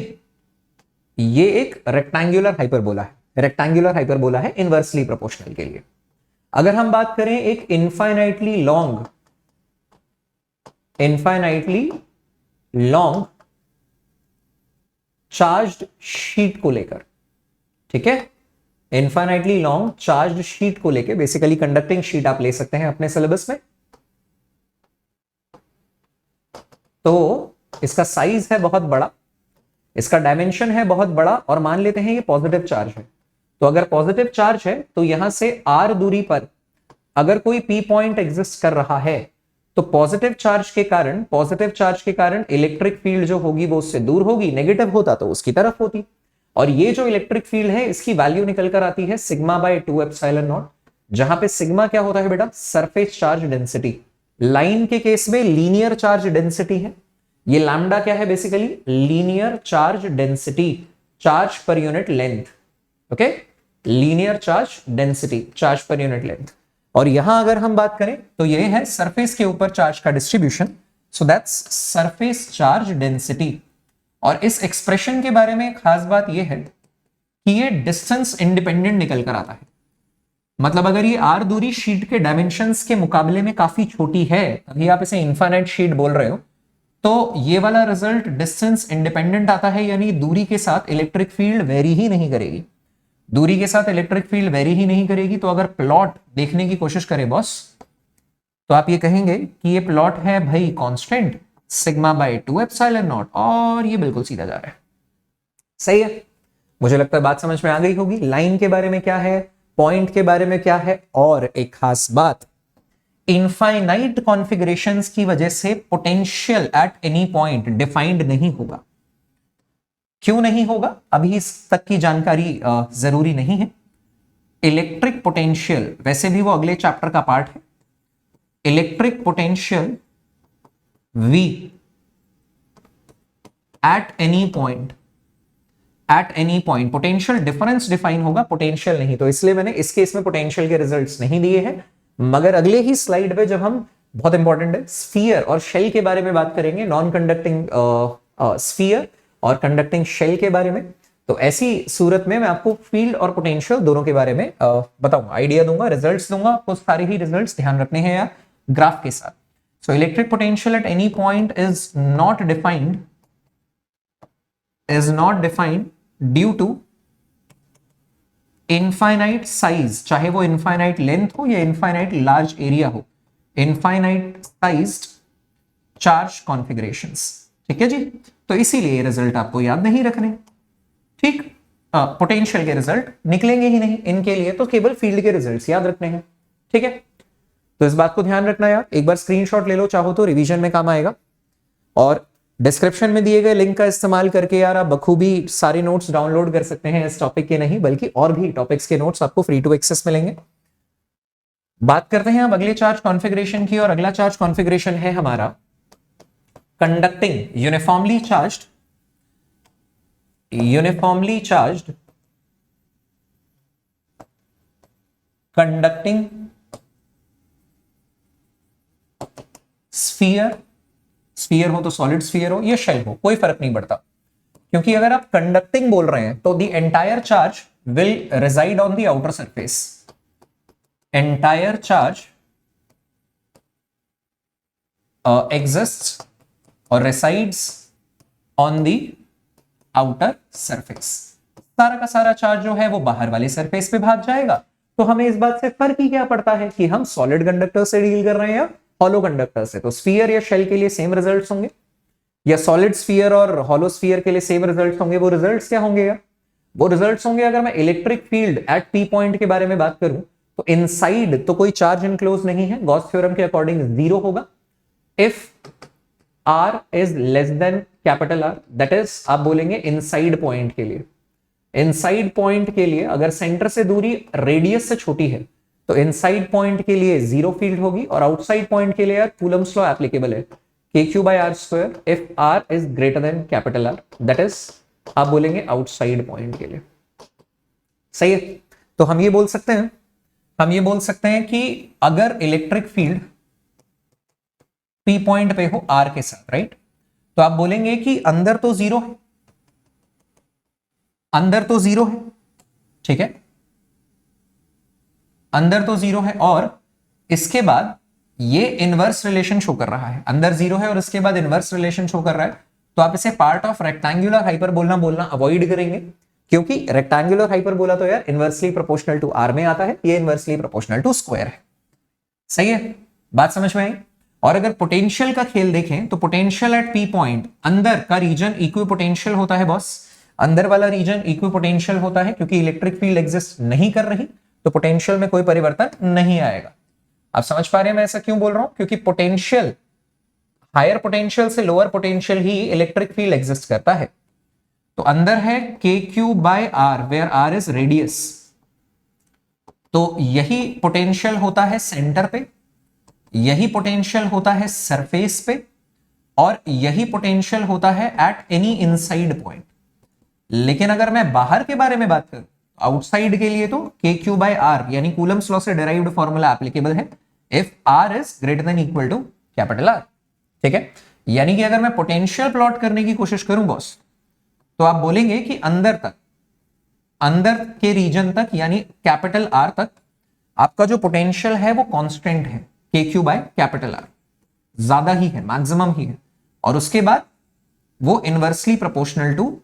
ये एक रेक्टेंगुलर हाइपरबोला है, रेक्टेंगुलर हाइपरबोला है इनवर्सली प्रोपोर्शनल के लिए। अगर हम बात करें एक इनफाइनाइटली लॉन्ग चार्ज्ड शीट को लेकर, ठीक है, इनफाइनाइटली लॉन्ग चार्ज्ड शीट को लेकर, बेसिकली कंडक्टिंग शीट आप ले सकते हैं अपने सिलेबस में, तो इसका साइज है बहुत बड़ा, इसका डायमेंशन है बहुत बड़ा, और मान लेते हैं ये पॉजिटिव चार्ज है। तो अगर पॉजिटिव चार्ज है तो यहां से आर दूरी पर अगर कोई पी पॉइंट एग्जिस्ट कर रहा है, तो पॉजिटिव चार्ज के कारण इलेक्ट्रिक फील्ड जो होगी वो उससे दूर होगी, नेगेटिव होता तो उसकी तरफ होती। और ये जो इलेक्ट्रिक फील्ड है इसकी वैल्यू निकल कर आती है सिग्मा बाय 2 एप्सिलॉन नॉट, जहां पे सिग्मा क्या होता है बेटा? Surface charge density. लाइन के केस में लीनियर चार्ज डेंसिटी है, ये लैम्डा क्या है? Basically linear charge density, charge per unit length, okay, linear charge density, charge per unit length. और यहां अगर हम बात करें तो ये है सरफेस के ऊपर चार्ज का distribution, so that's surface charge density. और इस एक्सप्रेशन के बारे में खास बात यह है कि ये डिस्टेंस इंडिपेंडेंट निकल कर आता है। मतलब अगर ये आर दूरी शीट के डायमेंशंस के मुकाबले में काफी छोटी है, अभी आप इसे इनफाइनाइट शीट बोल रहे हो, तो ये वाला रिजल्ट डिस्टेंस इंडिपेंडेंट आता है, यानी दूरी के साथ इलेक्ट्रिक फील्ड वेरी ही नहीं करेगी, दूरी के साथ इलेक्ट्रिक फील्ड वेरी ही नहीं करेगी। तो अगर प्लॉट देखने की कोशिश करें बॉस, तो आप ये कहेंगे कि ये प्लॉट है भाई constant sigma bye 2 epsilon naught, और ये बिल्कुल सीधा जा रहा है। सही है, मुझे लगता है बात समझ में आ गई होगी। लाइन के बारे में क्या है, पॉइंट के बारे में क्या है, और एक खास बात, इनफाइनाइट कॉन्फ़िगरेशंस की वजह से potential at any point defined नहीं होगा। क्यों नहीं होगा, अभी इस तक की जानकारी जरूरी नहीं है। इलेक्ट्रिक पोटेंशियल, वैसे भी वो अगले चैप्टर का पार्ट है, electric potential V eight any point, potential difference define होगा, पोटेंशियल नहीं। तो इसलिए मैंने इस केस में पोटेंशियल के रिजल्ट्स नहीं दिए हैं, मगर अगले ही स्लाइड पे जब हम, बहुत इंपॉर्टेंट है, स्फीयर और शेल के बारे में बात करेंगे, नॉन कंडक्टिंग स्फीयर और कंडक्टिंग शेल के बारे में, तो ऐसी सूरत में मैं आपको फील्ड और पोटेंशियल दोनों के बारे में बताऊंगा, आइडिया दूंगा, रिजल्ट्स दूंगा। आपको सारे ही रिजल्ट्स ध्यान रखने हैं यार ग्राफ के साथ। So electric potential at any point is not defined due to infinite size, चाहे वो इनफाइनाइट लेंथ हो या इनफाइनाइट लार्ज एरिया हो, इनफाइनाइट साइज्ड चार्ज कॉन्फ़िगरेशंस, ठीक है जी। तो इसीलिए रिजल्ट आपको याद नहीं रखने, ठीक, पोटेंशियल के रिजल्ट निकलेंगे ही नहीं इनके लिए, तो केवल फील्ड के रिजल्ट्स याद रखने हैं, ठीक है। तो इस बात को ध्यान रखना यार, एक बार स्क्रीनशॉट ले लो, चाहो तो रिवीजन में काम आएगा। और डिस्क्रिप्शन में दिए गए लिंक का इस्तेमाल करके यार आप बखूबी सारे नोट्स डाउनलोड कर सकते हैं, इस टॉपिक के नहीं बल्कि और भी टॉपिक्स के नोट्स आपको फ्री टू एक्सेस मिलेंगे। बात करते हैं अब अगले चार्ज कॉन्फ़िगरेशन की, और अगला चार्ज कॉन्फ़िगरेशन है हमारा conducting uniformly charged conducting sphere हो तो सॉलिड स्फीयर हो या शेल हो, कोई फर्क नहीं पड़ता, क्योंकि अगर आप कंडक्टिंग बोल रहे हैं तो the entire charge will reside on the outer surface, entire charge exists or resides on the outer surface, सारा का सारा चार्ज जो है वो बाहर वाले सरफेस पे भाग जाएगा। तो हमें इस बात से फर्क ही क्या पड़ता है कि हम सॉलिड कंडक्टर से डील कर रहे हैं या हॉलो कंडक्टर से। तो स्फीयर या शेल के लिए सेम रिजल्ट्स होंगे, या सॉलिड स्फीयर और हॉलो स्फीयर के लिए सेम रिजल्ट्स होंगे। वो रिजल्ट्स क्या होंगे यार? वो रिजल्ट्स होंगे, अगर मैं electric field eight P point के बारे में बात करूं तो इनसाइड तो कोई चार्ज इनक्लोज नहीं है, गॉस थ्योरम के अकॉर्डिंग जीरो होगा। If R is less than capital R, that is आप बोलेंगे इनसाइड पॉइंट के लिए, इनसाइड पॉइंट के लिए अगर सेंटर से दूरी रेडियस से छोटी है तो इनसाइड पॉइंट के लिए जीरो फील्ड होगी, और आउटसाइड पॉइंट के लिए यार कूलम्स लॉ एप्लीकेबल है, KQ/R² if R is greater then capital R, that is आप बोलेंगे आउटसाइड पॉइंट के लिए। सही है। तो हम ये बोल सकते हैं कि अगर इलेक्ट्रिक फील्ड P पॉइंट पे हो R के साथ, राइट, तो आप बोलेंगे कि अंदर तो जीरो है, अंदर तो जीरो है, ठीक है, अंदर तो जीरो है, और इसके बाद ये इनवर्स रिलेशन शो कर रहा है, अंदर जीरो है और इसके बाद इनवर्स रिलेशन शो कर रहा है। तो आप इसे पार्ट ऑफ रेक्टेंगुलर हाइपरबोला बोलना अवॉइड करेंगे, क्योंकि रेक्टेंगुलर हाइपरबोला तो यार इनवर्सली प्रोपोर्शनल टू आर में आता है, ये इनवर्सली प्रोपोर्शनल टू स्क्वायर है। सही है, बात समझ में आई। और अगर पोटेंशियल का खेल देखें तो पोटेंशियल एट पी पॉइंट, अंदर का रीजन इक्विपोटेंशियल होता है बॉस, अंदर वाला रीजन इक्विपोटेंशियल होता है, क्योंकि इलेक्ट्रिक फील्ड एग्जिस्ट नहीं कर रही तो पोटेंशियल में कोई परिवर्तन नहीं आएगा। आप समझ पा रहे हैं मैं ऐसा क्यों बोल रहा हूं? क्योंकि पोटेंशियल, हायर पोटेंशियल से लोअर पोटेंशियल ही इलेक्ट्रिक फील्ड एग्जिस्ट करता है। तो अंदर है KQ/R where R is radius, तो यही पोटेंशियल होता है सेंटर पे, यही पोटेंशियल होता है सरफेस पे, और यही पोटेंशियल होता है एट एनी इनसाइड पॉइंट। लेकिन अगर मैं बाहर के बारे में बात करूं, आउटसाइड के लिए तो KQ/R यानी कूलम्स लॉ से डिराइव्ड फॉर्मूला एप्लीकेबल है, if R is greater than equal to capital R। ठीक है, यानी कि अगर मैं पोटेंशियल प्लॉट करने की कोशिश करूं बॉस, तो आप बोलेंगे कि अंदर तक, अंदर के रीजन तक यानी कैपिटल R तक आपका जो पोटेंशियल है वो कांस्टेंट है, KQ/R, ज्यादा ही है, मैक्सिमम ही है, और उसके बाद वो इनवर्सली प्रोपोर्शनल टू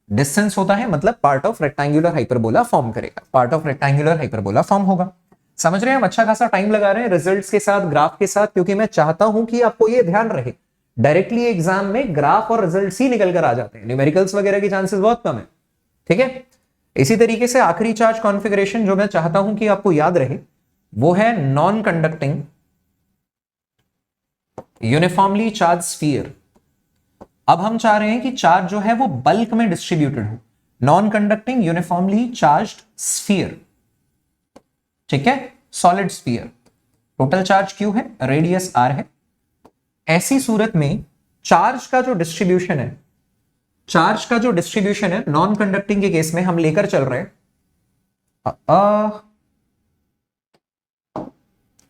डिस्टेंस होता है, मतलब part of rectangular hyperbola form करेगा, part of rectangular hyperbola form होगा। समझ रहे हैं? हम अच्छा खासा टाइम लगा रहे हैं रिजल्ट्स के साथ, ग्राफ के साथ, क्योंकि मैं चाहता हूं कि आपको ये ध्यान रहे, डायरेक्टली एग्जाम में ग्राफ और रिजल्ट्स ही निकल कर आ जाते हैं, न्यूमेरिकल्स वगैरह की चांसेस बहुत कम है। ठीक है, इसी तरीके से आखिरी चार्ज कॉन्फ़िगरेशन जो मैं चाहता हूं कि आपको याद रहे वो है non conducting uniformly charge sphere. अब हम चाह रहे हैं कि चार्ज जो है वो बल्क में डिस्ट्रीब्यूटेड हो, non conducting uniformly charged sphere, ठीक है, solid sphere, total charge Q है, रेडियस R है। ऐसी सूरत में चार्ज का जो डिस्ट्रीब्यूशन है, चार्ज का जो डिस्ट्रीब्यूशन है नॉन कंडक्टिंग के केस में हम लेकर चल रहे हैं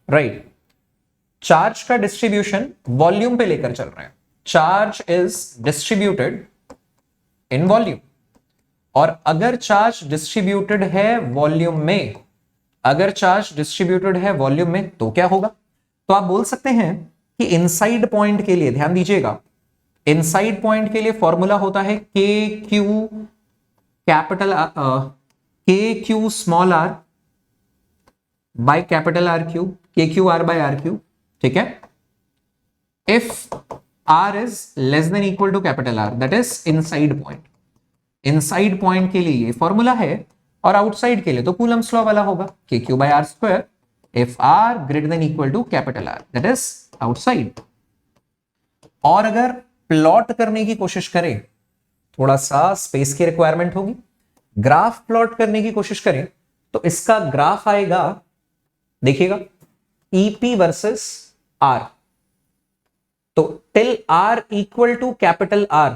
राइट, चार्ज का डिस्ट्रीब्यूशन वॉल्यूम पे लेकर चल रहे हैं, charge is distributed in volume. और अगर चार्ज डिस्ट्रीब्यूटेड है वॉल्यूम में, अगर चार्ज डिस्ट्रीब्यूटेड है वॉल्यूम में तो क्या होगा? तो आप बोल सकते हैं कि इनसाइड पॉइंट के लिए, ध्यान दीजिएगा, इनसाइड पॉइंट के लिए फॉर्मूला होता है KQ capital KQ small r by capital R3, KQ/R3, ठीक है, if R is less than equal to capital R, that is inside point. Inside point के लिए ये फॉर्मूला है, और आउटसाइड के लिए तो कूलम्स लॉ वाला होगा, KQ/R² if R greater than equal to capital R, that is outside. और अगर प्लॉट करने की कोशिश करें, थोड़ा सा स्पेस की रिक्वायरमेंट होगी, ग्राफ प्लॉट करने की कोशिश करें तो इसका ग्राफ आएगा, देखिएगा, EP वर्सेस R। तो till R equal to capital R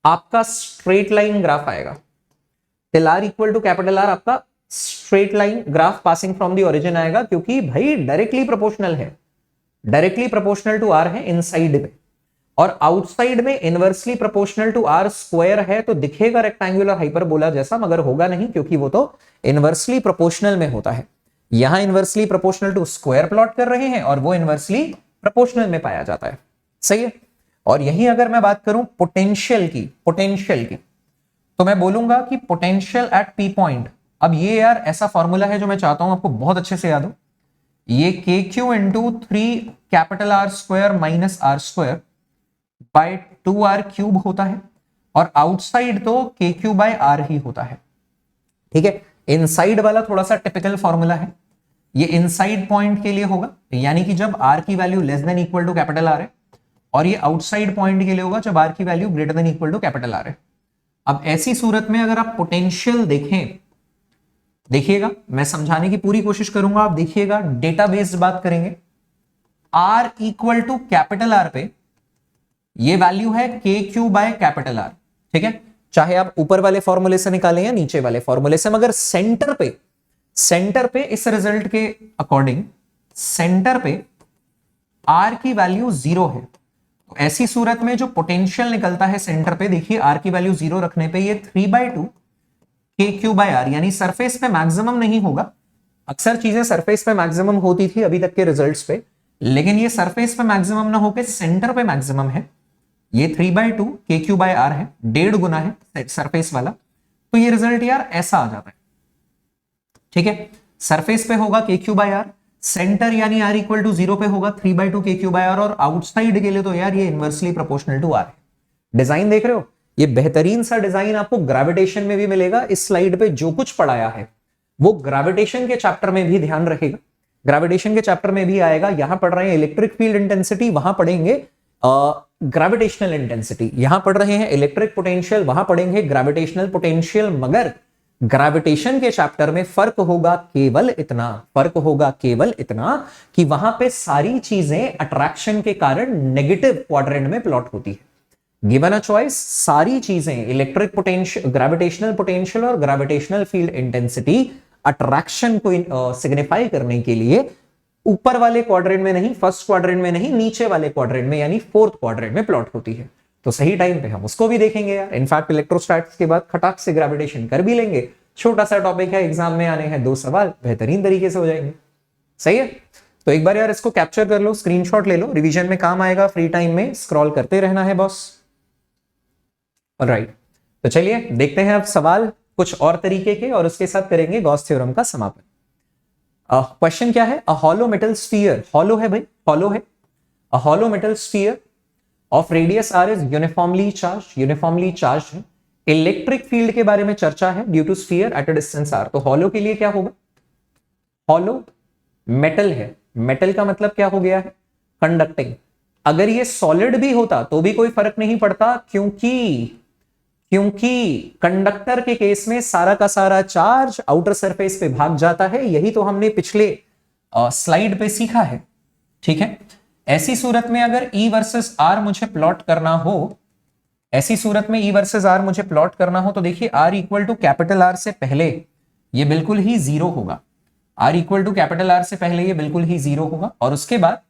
आपका स्ट्रेट लाइन ग्राफ आएगा, till R equal to capital R आपका straight line graph passing from the origin आएगा, क्योंकि भाई डायरेक्टली प्रोपोर्शनल है, डायरेक्टली प्रोपोर्शनल टू R है इनसाइड में, और आउटसाइड में इनवर्सली प्रोपोर्शनल टू R² है, तो दिखेगा रेक्टेंगुलर हाइपरबोला जैसा, मगर होगा नहीं, क्योंकि वो तो इनवर्सली प्रोपोर्शनल में होता है। यहां inversely proportional to square plot कर रहे हैं और वो इनवर्सली प्रोपोर्शनल में पाया जाता है। सही है। और यही अगर मैं बात करूं पोटेंशियल की, तो मैं बोलूंगा कि पोटेंशियल एट पी पॉइंट, अब ये यार ऐसा फॉर्मूला है जो मैं चाहता हूं आपको बहुत अच्छे से याद हो, ये के Q into 3 R² minus R² bye 2R³ होता है, और आउटसाइड तो के क्यू बाय आर ही होता है। ठीक है, इनसाइड वाला थोड़ा सा टिपिकल फॉर्मूला है, ये इनसाइड पॉइंट के लिए होगा, यानी कि जब आर की value less than equal to capital are है, और ये आउटसाइड पॉइंट के लिए होगा जब आर की value greater than equal to capital are है। अब ऐसी सूरत में अगर आप पोटेंशियल देखें, देखिएगा मैं समझाने की पूरी कोशिश करूंगा, आप देखिएगा, डेटा बेस्ड बात करेंगे, R equal to capital R पे ये वैल्यू है के क्यू बाय कैपिटल आर। ठीक है, चाहे आप ऊपर वाले फॉर्मूले से निकालें या नीचे वाले फॉर्मूले से, मगर सेंटर पे इस रिजल्ट के अकॉर्डिंग सेंटर पे आर की वैल्यू 0 है। तो ऐसी सूरत में जो पोटेंशियल निकलता है सेंटर पे, देखिए आर की वैल्यू 0 रखने पे ये 3/2 के क्यू बाय आर, यानी सरफेस पे मैक्सिमम नहीं होगा। अक्सर चीजें सरफेस पे मैक्सिमम होती थी अभी तक के रिजल्ट्स पे, लेकिन ये सरफेस पे मैक्सिमम ना होकर सेंटर पे मैक्सिमम है। ये 3/2 के क्यू बाय आर है, 1.5 गुना है सरफेस वाला, तो ये रिजल्ट यार ऐसा आ जाता है। ठीक है, सरफेस पे होगा के क्यू बाय आर, सेंटर यानी आर इक्वल टू 0 पे होगा 3/2 के क्यू बाय आर, और आउटसाइड के लिए तो यार ये इनवर्सली प्रोपोर्शनल टू आर है। डिजाइन देख रहे हो, ये बेहतरीन सा डिजाइन आपको ग्रेविटेशन में भी मिलेगा। इस स्लाइड पे जो कुछ पढ़ाया है वो ग्रेविटेशन के चैप्टर में भी ध्यान रखेगा, ग्रेविटेशन के चैप्टर में भी आएगा। यहां पढ़ रहे हैं इलेक्ट्रिक फील्ड इंटेंसिटी, वहां पढ़ेंगे ग्रेविटेशनल इंटेंसिटी, यहां पढ़ रहे हैं इलेक्ट्रिक पोटेंशियल, वहां पढ़ेंगे ग्रेविटेशनल पोटेंशियल। मगर ग्रेविटेशन के चैप्टर में फर्क होगा केवल इतना कि वहां पे सारी चीजें अट्रैक्शन के कारण नेगेटिव क्वाड्रेंट में प्लॉट होती है। गिवन अ चॉइस, सारी चीजें इलेक्ट्रिक पोटेंशियल, ग्रेविटेशनल पोटेंशियल और ग्रेविटेशनल फील्ड इंटेंसिटी अट्रैक्शन को सिग्निफाई करने के लिए ऊपर वाले क्वाड्रेंट में नहीं, फर्स्ट क्वाड्रेंट में नहीं, नीचे वाले क्वाड्रेंट में यानी फोर्थ क्वाड्रेंट में प्लॉट होती है। तो सही टाइम पे हम उसको भी देखेंगे यार। इनफैक्ट इलेक्ट्रोस्टैटिक्स के बाद खटाक से ग्रेविटेशन कर भी लेंगे। छोटा सा टॉपिक है, एग्जाम में आने हैं 2 सवाल, बेहतरीन तरीके से हो जाएंगे। सही है, तो एक बार यार इसको कैप्चर कर लो, स्क्रीनशॉट ले लो, रिवीजन में काम आएगा, फ्री टाइम में स्क्रॉल करते रहना है बॉस। ऑलराइट, तो चलिए देखते हैं अब सवाल कुछ और तरीके के, और उसके साथ करेंगे गॉस थ्योरम का समापन। क्वेश्चन क्या है? A hollow metal sphere, hollow है भाई, हॉलो है, a hollow metal sphere of radius R is uniformly charge है। इलेक्ट्रिक फील्ड के बारे में चर्चा है due to sphere at a distance R. तो हॉलो के लिए क्या होगा? हॉलो मेटल है, मेटल का मतलब क्या हो गया है? कंडक्टिंग। अगर ये सॉलिड भी होता तो भी कोई फर्क नहीं पड़ता, क्योंकि कंडक्टर के केस में सारा का सारा चार्ज आउटर सरफेस पे भाग जाता है। यही तो हमने पिछले स्लाइड पे सीखा है। ठीक है, ऐसी सूरत में अगर E वर्सेस R मुझे प्लॉट करना हो, तो देखिए R equal to capital R से पहले ये बिल्कुल ही 0 होगा। R equal to capital R से पहले ये बिल्कुल ही 0 होगा, और उसके बाद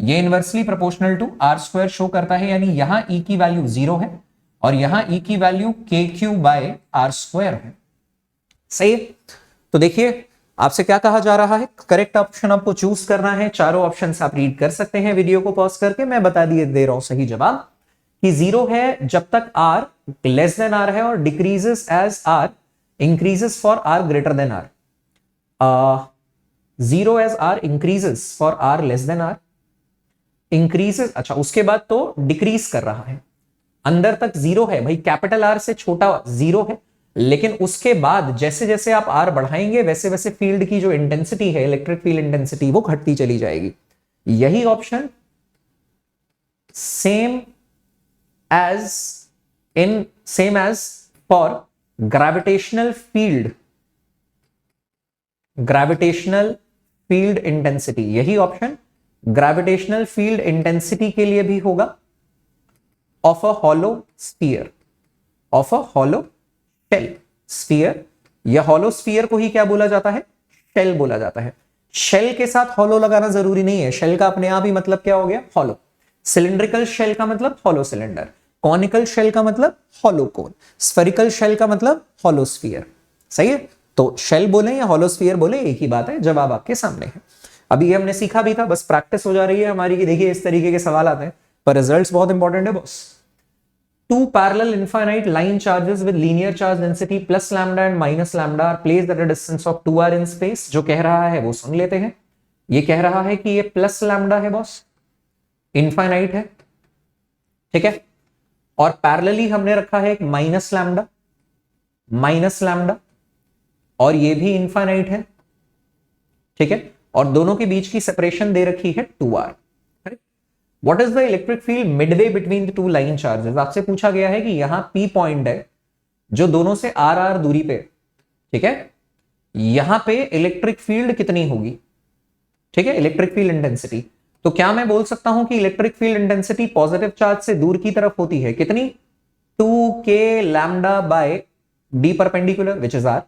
ये inversely proportional to R² show करता है, यानी यहां E की वैल्यू 0 है और यहां E की वैल्यू KQ बाय R² है। सही है, तो देखिए आपसे क्या कहा जा रहा है, करेक्ट ऑप्शन आपको चूज करना है। चारों ऑप्शंस आप रीड कर सकते हैं वीडियो को पॉज करके, मैं बता दे रहा हूं सही जवाब कि 0 है जब तक R लेस देन R है, और decreases as R increases for R greater than R। 0 as R increases for R less than R, increases, अच्छा उसके बाद तो डिक्रीज कर रहा है, अंदर तक 0 है भाई, कैपिटल R से छोटा 0 है, लेकिन उसके बाद जैसे जैसे आप R बढ़ाएंगे वैसे वैसे फील्ड की जो इंटेंसिटी है, इलेक्ट्रिक फील्ड इंटेंसिटी, वो घटती चली जाएगी। यही option same as for gravitational field intensity, यही ऑप्शन ग्रेविटेशनल फील्ड इंटेंसिटी के लिए भी होगा of a hollow sphere, of a hollow shell sphere. या हॉलो स्फीयर को ही क्या बोला जाता है? शेल बोला जाता है। शेल के साथ हॉलो लगाना जरूरी नहीं है, शेल का अपने आप ही मतलब क्या हो गया? हॉलो। सिलिंड्रिकल शेल का मतलब हॉलो सिलेंडर, कॉनिकल शेल का मतलब हॉलो कोन, स्फेरिकल शेल का मतलब हॉलो स्फीयर। सही है, तो शेल बोले या हॉलो स्फीयर बोले एक ही बात है, जवाब आपके सामने है। अभी ये हमने सीखा भी था, बस प्रैक्टिस हो जा रही है हमारी कि देखिए इस तरीके के सवाल आते हैं, पर रिजल्ट्स बहुत इंपॉर्टेंट है boss. two parallel infinite line charges with linear charge density plus lambda and minus lambda are placed at a distance of 2r in space। जो कह रहा है वो सुन लेते हैं। ये कह रहा है कि ये प्लस लैम्डा है बॉस, इनफाइनाइट है, ठीक है, और पैरेलली हमने रखा है एक माइनस लैम्डा और ये भी इनफाइनाइट है, ठीक है, और दोनों के बीच की सेपरेशन दे रखी है 2r। What is the electric field midway between the two line charges? आपसे पूछा गया है कि यहां P पॉइंट है जो दोनों से R दूरी पे, ठीक है, यहां पे इलेक्ट्रिक फील्ड कितनी होगी, ठीक है, इलेक्ट्रिक फील्ड इंटेंसिटी। तो क्या मैं बोल सकता हूं कि electric field intensity positive charge से दूर की तरफ होती है कितनी, 2k lambda by D perpendicular which is R,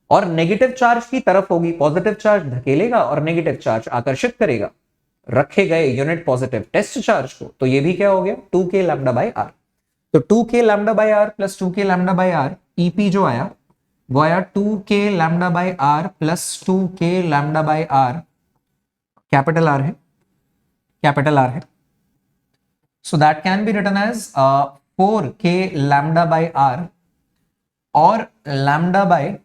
और नेगेटिव चार्ज की तरफ होगी, पॉजिटिव चार्ज धकेलेगा और नेगेटिव चार्ज आकर्षित करेगा रखे गए यूनिट पॉजिटिव टेस्ट चार्ज को। तो ये भी क्या हो गया 2k लैम्डा बाय आर। तो 2k lambda by r plus 2k lambda by r, E P जो आया वो आया 2k lambda by r plus 2k lambda by r, capital are है, कैपिटल आर है। So that can be written as 4k lambda by r और lambda by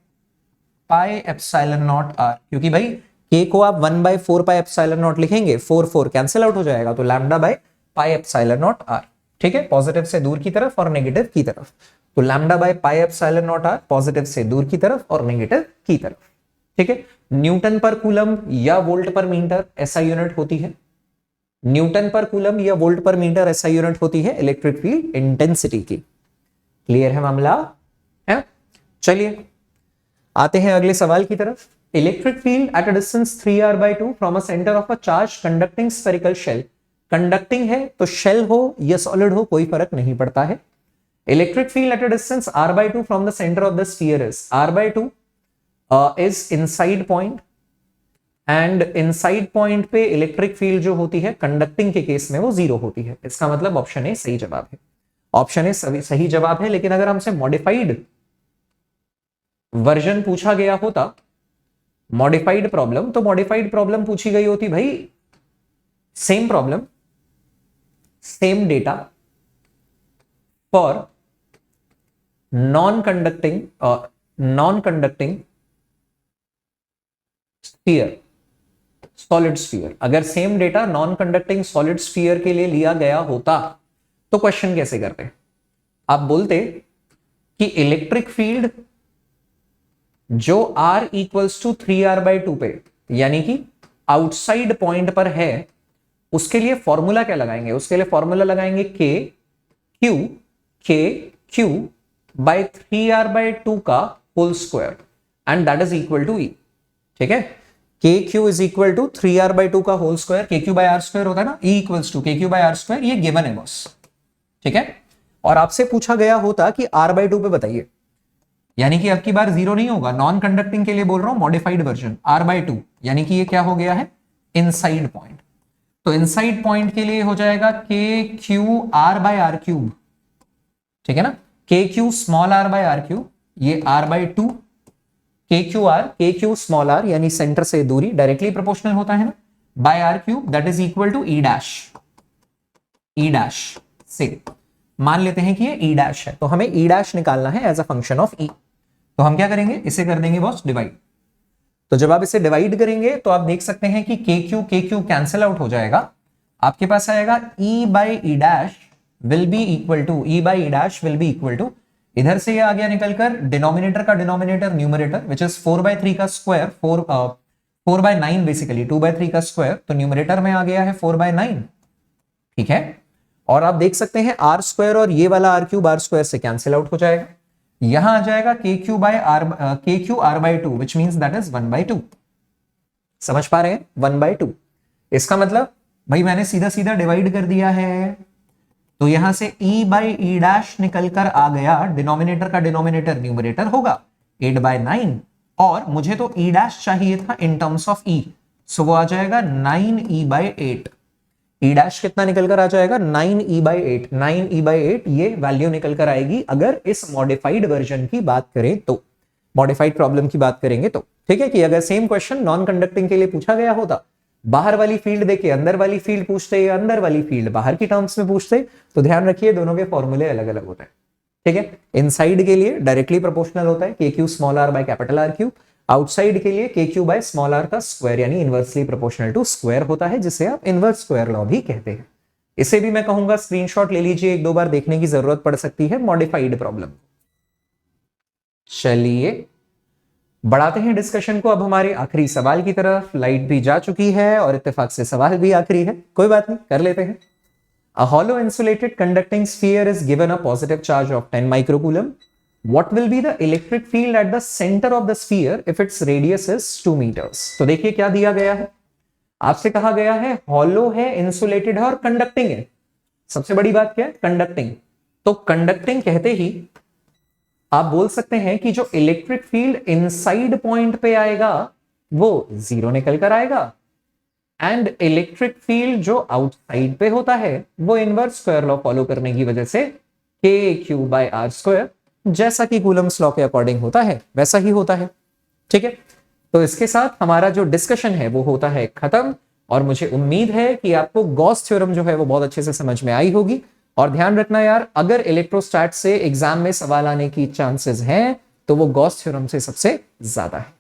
pi epsilon naught r, क्योंकि भाई k को आप 1/4 पाई एप्सिलॉन नॉट लिखेंगे, 4 कैंसिल आउट हो जाएगा, तो lambda by pi epsilon naught R, ठीक है, पॉजिटिव से दूर की तरफ और नेगेटिव की तरफ। तो lambda by pi epsilon naught R positive से दूर की तरफ और नेगेटिव की तरफ, ठीक है। न्यूटन पर कूलम या वोल्ट पर मीटर ऐसा यूनिट होती है, न्यूटन पर कूलम या वोल्ट पर मीटर ऐसा यूनिट होती है इलेक्ट्रिक फील्ड इंटेंसिटी की। क्लियर है मामला है? चलिए आते हैं अगले सवाल की तरफ। Electric field at a distance 3r/2 from a centre of a charge conducting spherical shell. Conducting है तो शेल हो या सॉलिड हो कोई फर्क नहीं पड़ता है। Electric field at a distance r/2 from the centre of the sphere is, r/2 is inside point, and inside point पे इलेक्ट्रिक फील्ड जो होती है कंडक्टिंग के केस में वो 0 होती है। इसका मतलब ऑप्शन ए सही जवाब है, ऑप्शन ए सही जवाब है। लेकिन अगर हमसे मॉडिफाइड वर्जन पूछा गया होता, मॉडिफाइड प्रॉब्लम, तो मॉडिफाइड प्रॉब्लम पूछी गई होती भाई same problem, same data for non conducting sphere, solid sphere. अगर same data non conducting solid sphere के लिए लिया गया होता तो क्वेश्चन कैसे करते? आप बोलते कि इलेक्ट्रिक फील्ड जो r इक्वल्स टू 3r/2 पे, यानी कि आउटसाइड पॉइंट पर है, उसके लिए फॉर्मूला क्या लगाएंगे? उसके लिए फॉर्मूला लगाएंगे k q बाय 3r/2 का whole square, and that is equal to e, ठीक है। के Q is equal to 3r/2 का होल स्क्वायर, के क्यू बाय आर स्क्वायर होता है ना, e इक्वल्स टू के क्यू बाय आर स्क्वायर, ये गिवन है बॉस, ठीक है। और आपसे पूछा गया होता कि r/2 पे बताइए, यानी कि अब की बार 0 नहीं होगा, नॉन कंडक्टिंग के लिए बोल रहा हूं, मॉडिफाइड वर्जन r/2, यानी कि ये क्या हो गया है इनसाइड पॉइंट। तो इनसाइड पॉइंट के लिए हो जाएगा K Q r by R cube, ठीक है ना, K Q small r by R cube, ये r/2 K Q small r यानी सेंटर से दूरी डायरेक्टली प्रोपोर्शनल होता है ना, by R cube, that is equal to e dash से मान लेते हैं कि ये e डैश है, तो हमें e डैश निकालना है as a function of e। तो हम क्या करेंगे, इसे कर देंगे बॉस डिवाइड। तो जब आप इसे डिवाइड करेंगे तो आप देख सकते हैं कि के क्यू कैंसिल आउट हो जाएगा, आपके पास आएगा e by E dash will be equal to, e by E dash will be equal to, इधर से ये आ गया निकलकर डिनोमिनेटर का डिनोमिनेटर न्यूमरेटर विच इज 4/3 का स्क्वायर, 4/9 बेसिकली, 2/3 का स्क्वायर, तो न्यूमरेटर में आ गया है 4/9, ठीक है। और आप देख सकते हैं आर स्क्वायर और ये वाला आर क्यूब आर स्क्वायर से कैंसिल आउट हो जाएगा, यहां आ जाएगा K Q r/2 which means that is 1/2। समझ पा रहे हैं, 1/2। इसका मतलब भाई मैंने सीधा सीधा डिवाइड कर दिया है, तो यहां से e बाई ई डैश निकल कर आ गया, डिनोमिनेटर का डिनोमिनेटर न्यूमरेटर होगा 8/9, और मुझे तो e डैश चाहिए था इन टर्म्स ऑफ e, सो वो आ जाएगा 9e/8। ई डैश कितना निकल कर आ जाएगा 9e/8, 9e/8 ये वैल्यू निकल कर आएगी अगर इस मॉडिफाइड वर्जन की बात करें तो, मॉडिफाइड प्रॉब्लम की बात करेंगे तो, ठीक है। कि अगर सेम क्वेश्चन नॉन कंडक्टिंग के लिए पूछा गया होता बाहर वाली फील्ड देके अंदर वाली फील्ड पूछते या अंदर वाली फील्ड बाहर की टर्म्स में पूछते, तो ध्यान रखिए दोनों के फॉर्मूले अलग अलग होते हैं। ठीक है, इनसाइड के लिए डायरेक्टली प्रोपोर्शनल होता है KQ small r by capital R cube, outside के लिए KQ बाय स्मॉल r का स्क्वायर यानी इनवर्सली प्रोपोर्शनल टू स्क्वायर होता है, जिसे आप इनवर्स स्क्वायर लॉ भी कहते हैं। इसे भी मैं कहूंगा स्क्रीनशॉट ले लीजिए, एक दो बार देखने की जरूरत पड़ सकती है मॉडिफाइड प्रॉब्लम। चलिए बढ़ाते हैं डिस्कशन को अब हमारे आखिरी सवाल की तरफ। लाइट भी जा चुकी है और इत्तेफाक से सवाल भी आखिरी है, कोई बात नहीं, कर लेते हैं। A hollow insulated conducting sphere is given a positive charge of 10 microcoulomb. What will be the electric field at the center of the sphere if its radius is 2 meters? तो देखिए क्या दिया गया है, आपसे कहा गया है हॉलो है, इंसुलेटेड है और कंडक्टिंग है। सबसे बड़ी बात क्या है, कंडक्टिंग। तो कंडक्टिंग कहते ही आप बोल सकते हैं कि जो इलेक्ट्रिक फील्ड इनसाइड पॉइंट पे आएगा वो 0 निकल कर आएगा, एंड इलेक्ट्रिक फील्ड जो आउटसाइड पे होता है वो इनवर्स स्क्वायर लॉ फॉलो करने की वजह से KQ बाय R स्क्वायर, जैसा कि कूलम्स लॉ के अकॉर्डिंग होता है वैसा ही होता है। ठीक है, तो इसके साथ हमारा जो डिस्कशन है वो होता है खत्म, और मुझे उम्मीद है कि आपको गॉस थ्योरम जो है वो बहुत अच्छे से समझ में आई होगी। और ध्यान रखना यार, अगर इलेक्ट्रोस्टैट से एग्जाम में सवाल आने की चांसेस हैं तो वो गॉस थ्योरम से सबसे ज्यादा है।